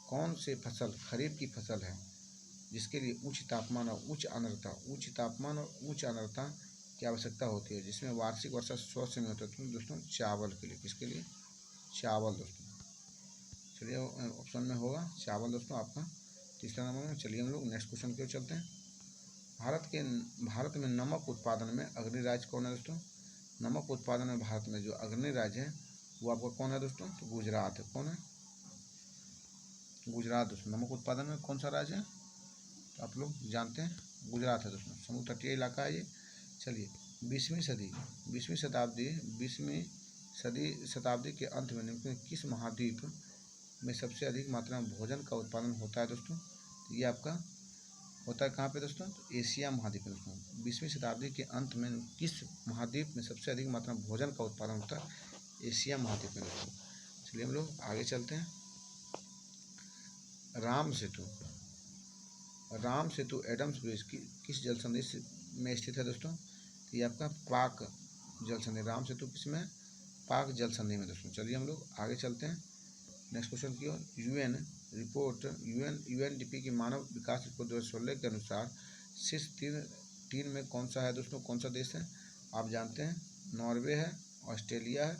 कौन से फसल खरीफ की फसल है जिसके लिए उच्च तापमान और उच्च आर्द्रता की आवश्यकता होती है, जिसमें वार्षिक वर्षा 100 से नहीं होता है दोस्तों? चावल के लिए। किसके लिए? चावल दोस्तों। चलिए ऑप्शन में होगा चावल दोस्तों आपका तीसरा नंबर में। चलिए हम लोग नेक्स्ट क्वेश्चन की ओर चलते हैं। भारत में नमक उत्पादन में अग्रणी राज्य कौन है दोस्तों? नमक उत्पादन में भारत में जो अग्रणी राज्य है वो आपका कौन है दोस्तों? तो गुजरात है। कौन है? गुजरात दोस्तों। नमक उत्पादन में कौन सा राज्य है? तो आप लोग जानते हैं गुजरात है दोस्तों, समुद्र तटीय इलाका है ये। चलिए 20वीं शताब्दी के अंत में निम्न में किस महाद्वीप में सबसे अधिक मात्रा में भोजन का उत्पादन होता है दोस्तों? तो ये आपका होता है कहाँ पे दोस्तों? तो एशिया महाद्वीप में दोस्तों। 20वीं शताब्दी के अंत में किस महाद्वीप में सबसे अधिक मात्रा में भोजन का उत्पादन होता है? एशिया महाद्वीप में दोस्तों। चलिए हम लोग आगे चलते हैं। राम सेतु एडम्स ब्रिज किस जल संधि में स्थित है दोस्तों? तो ये आपका पाक जल संधि। राम सेतु किस में? पाक जल संधि में दोस्तों। चलिए हम लोग आगे चलते हैं नेक्स्ट क्वेश्चन की ओर। यूएनडीपी की मानव विकास रिपोर्ट 2016 के अनुसार शीर्ष तीन में कौन सा है दोस्तों? कौन सा देश है? आप जानते हैं नॉर्वे है, ऑस्ट्रेलिया है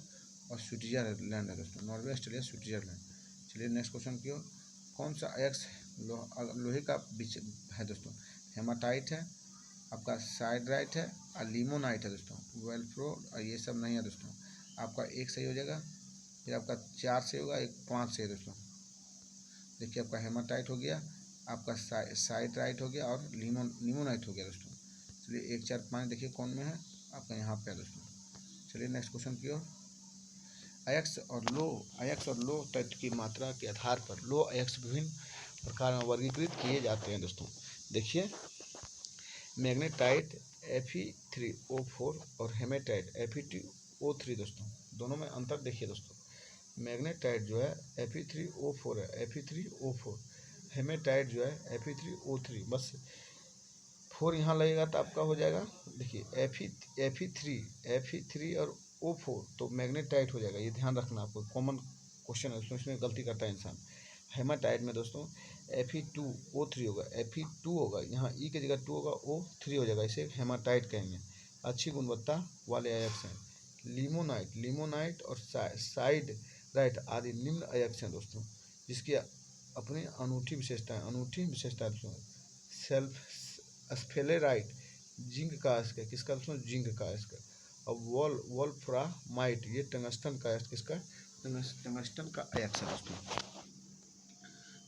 और स्विट्जरलैंड है दोस्तों। Norway, Australia, Switzerland. चलिए नेक्स्ट क्वेश्चन की ओर। कौन सा अयस्क लोहे का बीज है दोस्तों? हेमाटाइट है, आपका साइडराइट है और लिमोनाइट है दोस्तों। वेल्फ्रो और ये सब नहीं है दोस्तों। आपका एक सही हो जाएगा, फिर आपका 4 से होगा, एक 5 से है दोस्तों। देखिए आपका हेमाटाइट हो गया, आपका साइडराइट हो गया और लिमोनाइट हो गया दोस्तों। चलिए 1, 4, 5 देखिए कौन में है? आपका यहाँ पे है दोस्तों। चलिए नेक्स्ट क्वेश्चन की ओर। अयस्क और लो तत्व की मात्रा के आधार पर लो अयस्क विभिन्न प्रकार में वर्गीकृत किए जाते हैं दोस्तों। देखिए मैग्नेटाइट Fe3O4 और हेमेटाइट Fe2O3 दोस्तों, दोनों में अंतर देखिए दोस्तों। मैग्नेटाइट जो है Fe3O4 है, Fe3O4। हेमेटाइट जो है Fe3O3। बस 4 यहाँ लगेगा तो आपका हो जाएगा। देखिए Fe3 और O4 तो मैग्नेटाइट हो जाएगा, ये ध्यान रखना आपको। कॉमन क्वेश्चन है उसमें, इसमें गलती करता है इंसान। हेमाटाइट में दोस्तों Fe2O3 होगा, Fe2 होगा, यहाँ ई की जगह 2 होगा, O3 हो जाएगा, इसे हेमाटाइट कहेंगे। अच्छी गुणवत्ता वाले अयस्क हैं, लिमोनाइट और साइड राइट आदि निम्न अयस्क हैं दोस्तों, जिसकी अपनी अनूठी विशेषताएं दोस्तों। सेल्फ स्फेलेराइट जिंक का अयस्क है, किसका दोस्तों? जिंक का अयस्क है। और वोल्फ्रामाइट ये टंगस्टन का अयस्क, किसका? टंगस्टन का अयस्क है दोस्तों।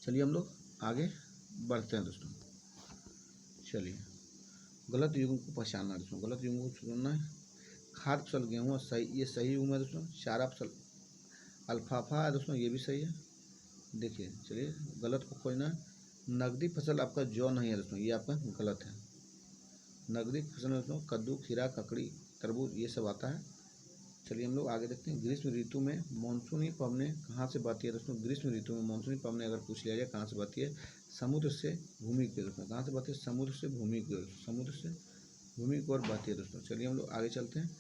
चलिए हम लोग आगे बढ़ते हैं दोस्तों। चलिए गलत युग्म को पहचानना है दोस्तों, गलत युग्म को चुनना है। खाद्य फसल गेहूँ सही, ये सही युग्म है दोस्तों। चारा फसल अल्फाफा है दोस्तों, ये भी सही है। देखिए चलिए गलत को खोजना है। नकदी फसल आपका जौ नहीं है दोस्तों, ये आपका गलत है। नकदी फसल में दोस्तों कद्दू, खीरा, ककड़ी, तरबूज ये सब आता है। चलिए हम लोग आगे देखते हैं। ग्रीष्म ऋतु में मानसूनी पवनें कहाँ से बहती है दोस्तों? ग्रीष्म ऋतु में मानसूनी पवनें अगर पूछ लिया जाए कहाँ से बहती है? समुद्र से भूमि की ओर। कहाँ से बहती है? समुद्र से भूमि की ओर, समुद्र से भूमि की ओर बहती है दोस्तों। चलिए हम लोग आगे चलते हैं।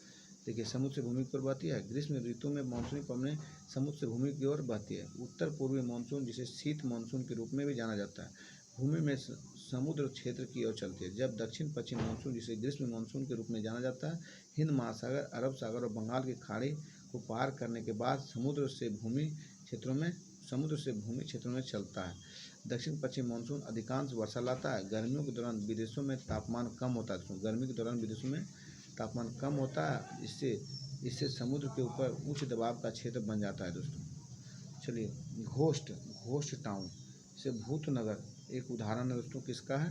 देखिए समुद्र से भूमि की ओर बहती है। ग्रीष्म ऋतु में मानसूनी पवनें समुद्र से भूमि की ओर बहती है। उत्तर पूर्वी मानसून जिसे शीत मानसून के रूप में भी जाना जाता है, भूमि में समुद्र क्षेत्र की ओर चलती है। जब दक्षिण पश्चिम मानसून जिसे ग्रीष्म मानसून के रूप में जाना जाता है, हिंद महासागर, अरब सागर और बंगाल की खाड़ी को पार करने के बाद समुद्र से भूमि क्षेत्रों में चलता है। दक्षिण पश्चिम मानसून अधिकांश वर्षा लाता है। गर्मियों के दौरान विदेशों में तापमान कम होता है। गर्मी के दौरान विदेशों में तापमान कम होता है, इससे समुद्र के ऊपर उच्च दबाव का क्षेत्र बन जाता है दोस्तों। चलिए घोस्ट टाउन से भूत नगर एक उदाहरण है दोस्तों, किसका है?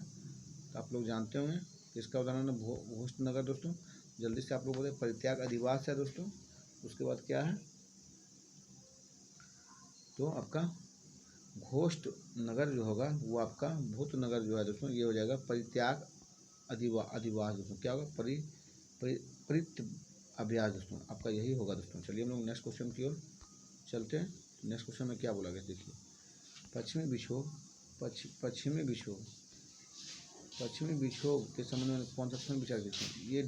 तो आप लोग जानते होंगे किसका उदाहरण है घोस्ट नगर दोस्तों। जल्दी से आप लोग बोले परित्याग अधिवास है दोस्तों। उसके बाद क्या है? तो आपका घोस्ट नगर जो होगा वो आपका भूत नगर जो है दोस्तों, ये हो जाएगा परित्याग अधिवास दोस्तों। क्या होगा? परित अभ्यास दोस्तों, आपका यही होगा दोस्तों। चलिए हम लोग नेक्स्ट क्वेश्चन की ओर चलते हैं। नेक्स्ट क्वेश्चन में क्या बोला गया देखिए। पश्चिमी विक्षोभ के संबंध में कौन सा प्रश्न विचार करते हैं? ये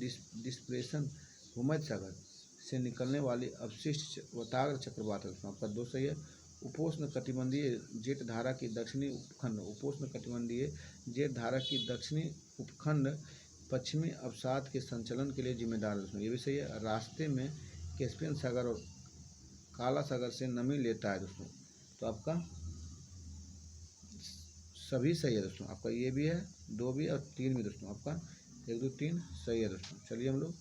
डिस्प्रेशन भूमध्य सागर से निकलने वाली अवशिष्ट वताग्र चक्रवात है दोस्तों, आपका दो सही है। उपोष्ण कटिबंधीय जेट धारा की दक्षिणी उपखंड पश्चिमी अवसाद के संचलन के लिए जिम्मेदार है दोस्तों, ये भी सही है। रास्ते में कैस्पियन सागर और काला सागर से नमी लेता है दोस्तों, तो आपका सभी सही है दोस्तों। आपका ये भी है, दो भी और तीन भी दोस्तों, आपका 1 2 3 सही है दोस्तों। चलिए हम लोग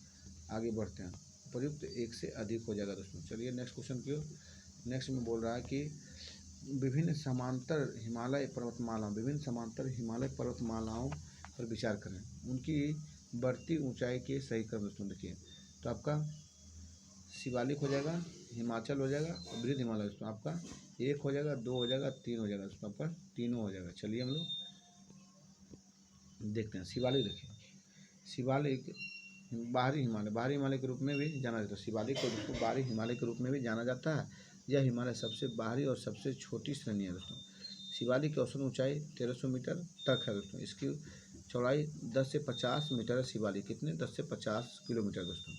आगे बढ़ते हैं। उपयुक्त एक से अधिक हो जाएगा दोस्तों। चलिए नेक्स्ट क्वेश्चन की ओर। नेक्स्ट में बोल रहा है कि विभिन्न समांतर हिमालय पर्वतमालाओं पर विचार करें, उनकी बढ़ती ऊंचाई के सही क्रम दोस्तों। देखिए तो आपका शिवालिक हो जाएगा, हिमाचल हो जाएगा और बृहद हिमालय दोस्तों, आपका 1 हो जाएगा, 2 हो जाएगा, 3 हो जाएगा दोस्तों, आपका तीनों हो जाएगा। चलिए हम लोग देखते हैं। शिवालिक देखिए, शिवालिक बाहरी हिमालय के रूप में भी जाना जाता है। शिवालिक को दोस्तों बाहरी हिमालय के रूप में भी जाना जाता है। यह हिमालय सबसे बाहरी और सबसे छोटी श्रेणी है दोस्तों। शिवालिक की औसत ऊंचाई 1300 मीटर तक है दोस्तों। इसकी चौड़ाई 10 से 50 मीटर है। शिवालिक कितने? 10 से 50 किलोमीटर दोस्तों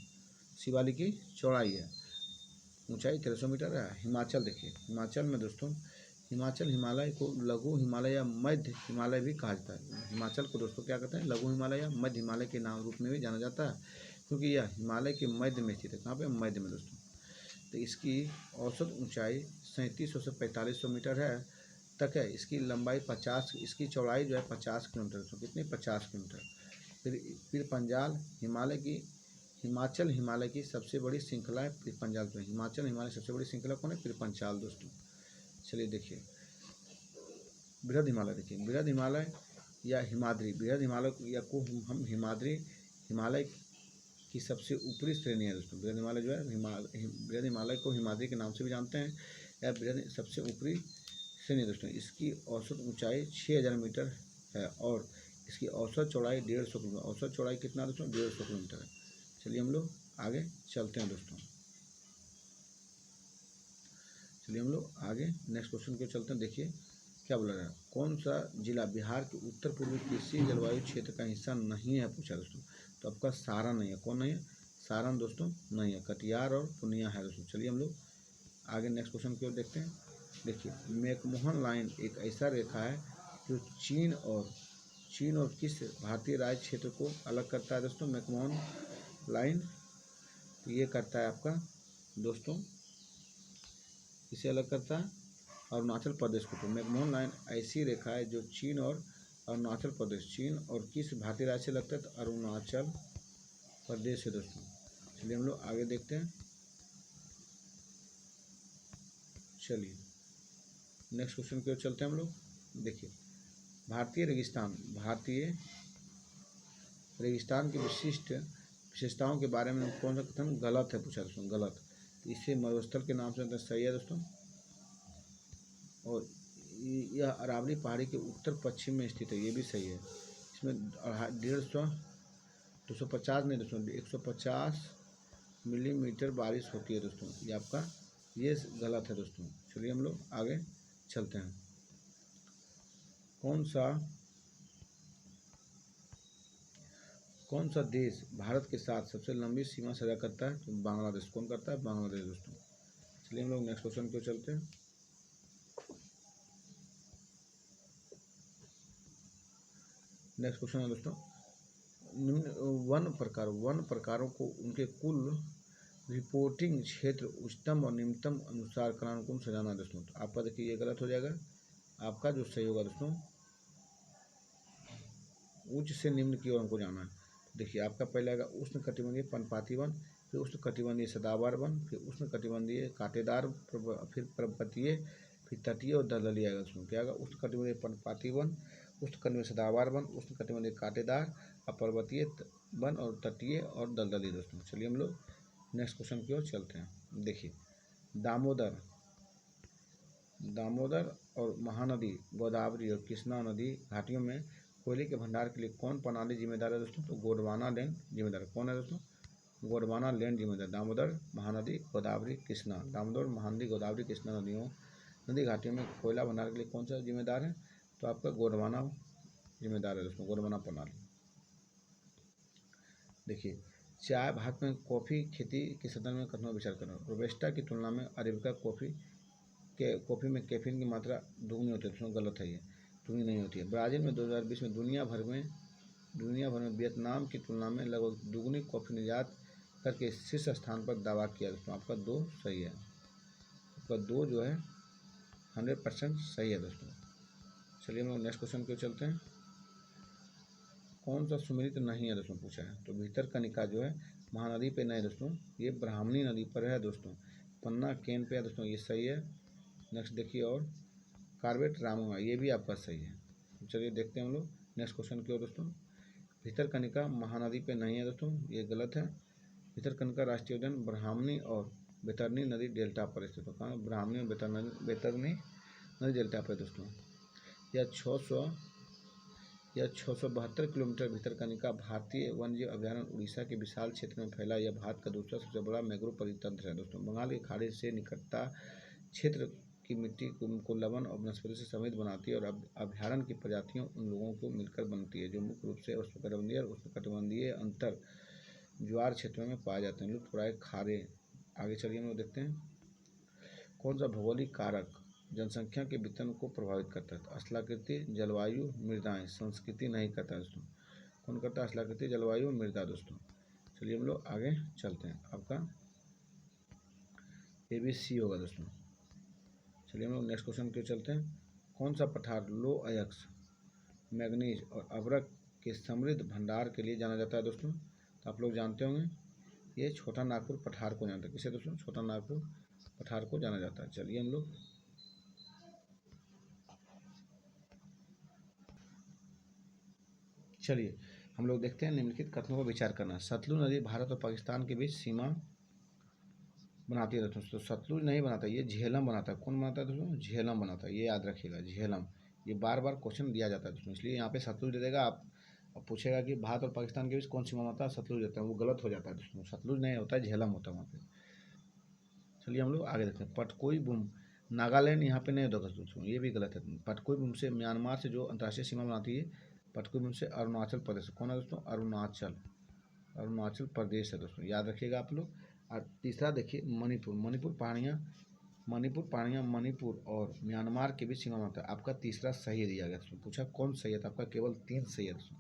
शिवालिक की चौड़ाई है। ऊंचाई 1300 मीटर है। हिमाचल देखिए, हिमाचल में दोस्तों हिमालय को लघु हिमालय या मध्य हिमालय भी कहा जाता है। हिमाचल को दोस्तों क्या कहते हैं? लघु हिमालय या मध्य हिमालय के नाम रूप में भी जाना जाता है, क्योंकि यह हिमालय के मध्य में स्थित है। कहाँ पे? मध्य में दोस्तों। तो इसकी औसत ऊंचाई 3700 से 4500 मीटर है तक है। इसकी लंबाई 50, इसकी चौड़ाई जो है 50 किलोमीटर दोस्तों। कितनी? 50 किलोमीटर। फिर पंजाल हिमाचल हिमालय की सबसे बड़ी श्रृंखला है फिर पंजाल में। हिमाचल हिमालय सबसे बड़ी श्रृंखला कौन है? फिर पंचाल दोस्तों। चलिए देखिए बृहद हिमालय देखिए, बृहद हिमालय या हिमाद्री, बृहद हिमालय या को हम हिमालय की सबसे ऊपरी श्रेणी है दोस्तों। बृहद हिमालय जो है बृहद हिमालय को हिमाद्री के नाम से भी जानते हैं, या बृहद सबसे ऊपरी श्रेणी दोस्तों। इसकी औसत ऊंचाई 6000 मीटर है और इसकी औसत चौड़ाई 150 किलोमीटर। औसत चौड़ाई कितना दोस्तों? 150 किलोमीटर है। चलिए हम लोग आगे चलते हैं दोस्तों। चलिए हम लोग आगे नेक्स्ट क्वेश्चन को चलते हैं। देखिए क्या बोला रहा है। कौन सा जिला बिहार के उत्तर पूर्वी कृषि जलवायु क्षेत्र का हिस्सा नहीं है पूछा दोस्तों। तो आपका सारण नहीं है। कौन नहीं है? सारण दोस्तों नहीं है, कटिहार और पूर्णिया है दोस्तों। चलिए हम लोग आगे नेक्स्ट क्वेश्चन की ओर देखते हैं। देखिए मैकमोहन लाइन एक ऐसा रेखा है जो चीन और किस भारतीय राज्य क्षेत्र को अलग करता है दोस्तों? मैकमोहन लाइन तो ये करता है आपका दोस्तों, इसे अलग करता है अरुणाचल प्रदेश को। तो मैकमोहन लाइन ऐसी रेखा है जो चीन और अरुणाचल प्रदेश, चीन और किस भारतीय राज्य से लगता है, तो अरुणाचल प्रदेश है दोस्तों। चलिए हम लोग आगे देखते हैं। चलिए नेक्स्ट क्वेश्चन की ओर चलते हैं हम लोग। देखिए भारतीय रेगिस्तान की विशेषताओं के बारे में कौन सा कथन गलत है, पूछा दोस्तों, गलत। इसे मरुस्थल के नाम से सही है दोस्तों। और यह अरावली पहाड़ी के उत्तर पश्चिम में स्थित है, ये भी सही है। इसमें 250 नहीं दोस्तों, 150 मिलीमीटर बारिश होती है दोस्तों, ये आपका ये गलत है दोस्तों। चलिए हम लोग आगे चलते हैं। कौन सा देश भारत के साथ सबसे लंबी सीमा साझा करता है, तो बांग्लादेश। कौन करता है, बांग्लादेश दोस्तों। चलिए हम लोग नेक्स्ट क्वेश्चन की ओर चलते हैं। नेक्स्ट क्वेश्चन है दोस्तों, वन प्रकारों को उनके कुल रिपोर्टिंग क्षेत्र उच्चतम और निम्नतम अनुसार कालानुक्रम से जाना दोस्तों। तो आपका देखिए ये गलत हो जाएगा। आपका जो सही होगा दोस्तों, उच्च से निम्न की ओर हमको जाना है। देखिए आपका पहले आएगा उष्ण कटिबंधीय पर्णपाती वन, फिर उष्ण कटिबंधीय सदाबहार वन, फिर उष्ण कटिबंधीय कांटेदार, फिर पर्वतीय, फिर तटीय और दलदली आएगा उसमें। क्या आएगा, उष्ण कटिबंधीय पर्णपाती वन, उष्ण कटिबंधीय सदाबहार वन, उष्ण कटिबंधीय कांटेदार और पर्वतीय वन और तटीय और दलदली दोस्तों। चलिए हम लोग नेक्स्ट क्वेश्चन की ओर चलते हैं। देखिए दामोदर और महानदी, गोदावरी और कृष्णा नदी घाटियों में कोयले के भंडार के लिए कौन प्रणाली जिम्मेदार है दोस्तों, तो गोंडवाना लैंड जिम्मेदार। कौन है दोस्तों, गोंडवाना लैंड जिम्मेदार। दामोदर महानदी गोदावरी कृष्णा, दामोदर महानदी गोदावरी कृष्णा नदी घाटियों में कोयला भंडार के लिए कौन सा जिम्मेदार है, तो आपका गोंडवाना जिम्मेदार है दोस्तों, गोंडवाना प्रणाली। देखिए चाय भारत में कॉफ़ी खेती के संदर्भ में कथनों विचार करना। रोबस्टा की तुलना में अरेबिका कॉफ़ी में कैफीन की मात्रा दुगनी होती है, उसमें गलत है, ये दुगनी नहीं होती है। ब्राज़ील में 2020 में दुनिया भर में वियतनाम की तुलना में लगभग दुगनी कॉफ़ी निर्यात करके शीर्ष स्थान पर दावा किया दोस्तों। आपका 2 सही है, आपका 2 जो है 100% सही है दोस्तों। चलिए हम लोग नेक्स्ट क्वेश्चन की ओर चलते हैं। कौन सा सुमेलित नहीं है दोस्तों, पूछा है। तो भितरकनिका जो है महानदी पे नहीं दोस्तों, ये ब्राह्मणी नदी पर है दोस्तों। पन्ना केन पे है दोस्तों, ये सही है। नेक्स्ट देखिए, और कार्बेट रामोआ, ये भी आपका सही है। चलिए देखते हैं हम लोग नेक्स्ट क्वेश्चन की ओर दोस्तों। भितरकनिका महानदी पे नहीं है दोस्तों, ये गलत है। भितरकनिका राष्ट्रीय उद्यान ब्राह्मणी और बैतरणी नदी डेल्टा पर स्थित है। कहाँ, ब्राह्मणी और बैतरणी नदी डेल्टा पर दोस्तों। यह 672 किलोमीटर भितरकनिका भारतीय वन्यजीव अभयारण्य उड़ीसा के विशाल क्षेत्र में फैला यह भारत का दूसरा सबसे बड़ा मैंग्रोव परितंत्र है दोस्तों। बंगाल की खाड़ी से निकटता क्षेत्र की मिट्टी को लवण और वनस्पति से समृद्ध बनाती है और अभयारण्य की प्रजातियों उन लोगों को मिलकर बनती है जो मुख्य रूप से उष्णकटिबंधीय और उष्णकटिबंधीय अंतर ज्वार क्षेत्रों में पाए जाते हैं। लुप्तप्राय खारे। आगे चलिए हम लोग देखते हैं। कौन सा भौगोलिक कारक जनसंख्या के वितरण को प्रभावित करता है, स्थलाकृति, जलवायु, मृदाएं। संस्कृति नहीं करता है दोस्तों। कौन करता है, स्थलाकृति, जलवायु, मृदा दोस्तों। चलिए हम लोग आगे चलते हैं। आपका ABC होगा दोस्तों। चलिए हम लोग नेक्स्ट क्वेश्चन के चलते हैं। कौन सा पठार लो अयस्क, मैग्नीज और अभ्रक के समृद्ध भंडार के लिए जाना जाता है दोस्तों, तो आप लोग जानते होंगे, ये छोटा नागपुर पठार को जानते हैं। किसे दोस्तों, छोटा नागपुर पठार को जाना जाता है। चलिए हम लोग देखते हैं निम्नलिखित कथनों पर विचार करना। सतलुज नदी भारत और पाकिस्तान के बीच सीमा बनाती है दोस्तों। तो सतलुज नहीं बनाता, ये झेलम बनाता है। कौन बनाता है दोस्तों, झेलम बनाता है, ये याद रखिएगा, झेलम। ये बार बार क्वेश्चन दिया जाता है दोस्तों, इसलिए यहाँ पे सतलुज दे देगा। आप पूछेगा कि भारत और पाकिस्तान के बीच कौन सीमा बनाता है, सतलुज देता है, वो गलत हो जाता है दोस्तों। सतलुज नहीं होता है, झेलम होता है वहाँ पे। चलिए हम लोग आगे देखते हैं। पटकोई बुम, नागालैंड यहाँ पे नहीं होता दोस्तों, ये भी गलत है। पटकोई बुम से म्यांमार से जो अंतर्राष्ट्रीय सीमा बनाती है, पटकोई बुम से अरुणाचल प्रदेश। कौन है दोस्तों, अरुणाचल प्रदेश है दोस्तों, याद रखिएगा आप लोग। और तीसरा देखिए मणिपुर पहाड़ियाँ मणिपुर और म्यांमार के बीच सीमा बनाता है। आपका तीसरा सही दिया गया दोस्तों। पूछा कौन सही है, तो आपका केवल 3 सही है दोस्तों।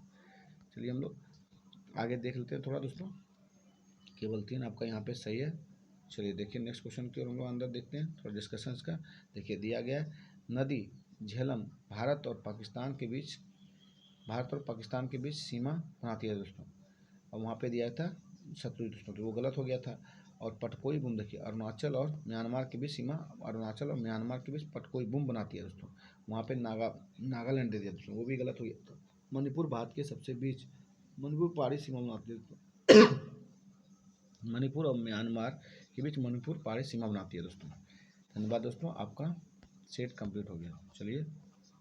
चलिए हम लोग आगे देख लेते हैं थोड़ा दोस्तों केवल 3 आपका यहाँ पे सही है। चलिए देखिए नेक्स्ट क्वेश्चन की ओर हम लोग अंदर देखते हैं थोड़ा डिस्कशन का। देखिए दिया गया है नदी झेलम भारत और पाकिस्तान के बीच सीमा बनाती है दोस्तों। और वहाँ पे दिया था सतलुज दोस्तों, तो वो गलत हो गया था। और पटकोई बुम देखिए अरुणाचल और म्यांमार के बीच सीमा, अरुणाचल और म्यांमार के बीच पटकोई बुम बनाती है दोस्तों। वहाँ पे नागालैंड दे दिया दोस्तों, वो भी गलत हो गया। तो मणिपुर भारत के सबसे बीच मणिपुर पहाड़ी सीमा बनाती है दोस्तों। मणिपुर और म्यांमार के बीच मणिपुर पहाड़ी सीमा बनाती है दोस्तों। धन्यवाद दोस्तों, आपका सेट कंप्लीट हो गया। चलिए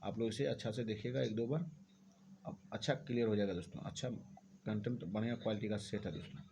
आप लोग इसे अच्छा से देखिएगा 1-2 बार, अब अच्छा क्लियर हो जाएगा दोस्तों। अच्छा कंटेंट बढ़िया क्वालिटी का सेट है दोस्तों।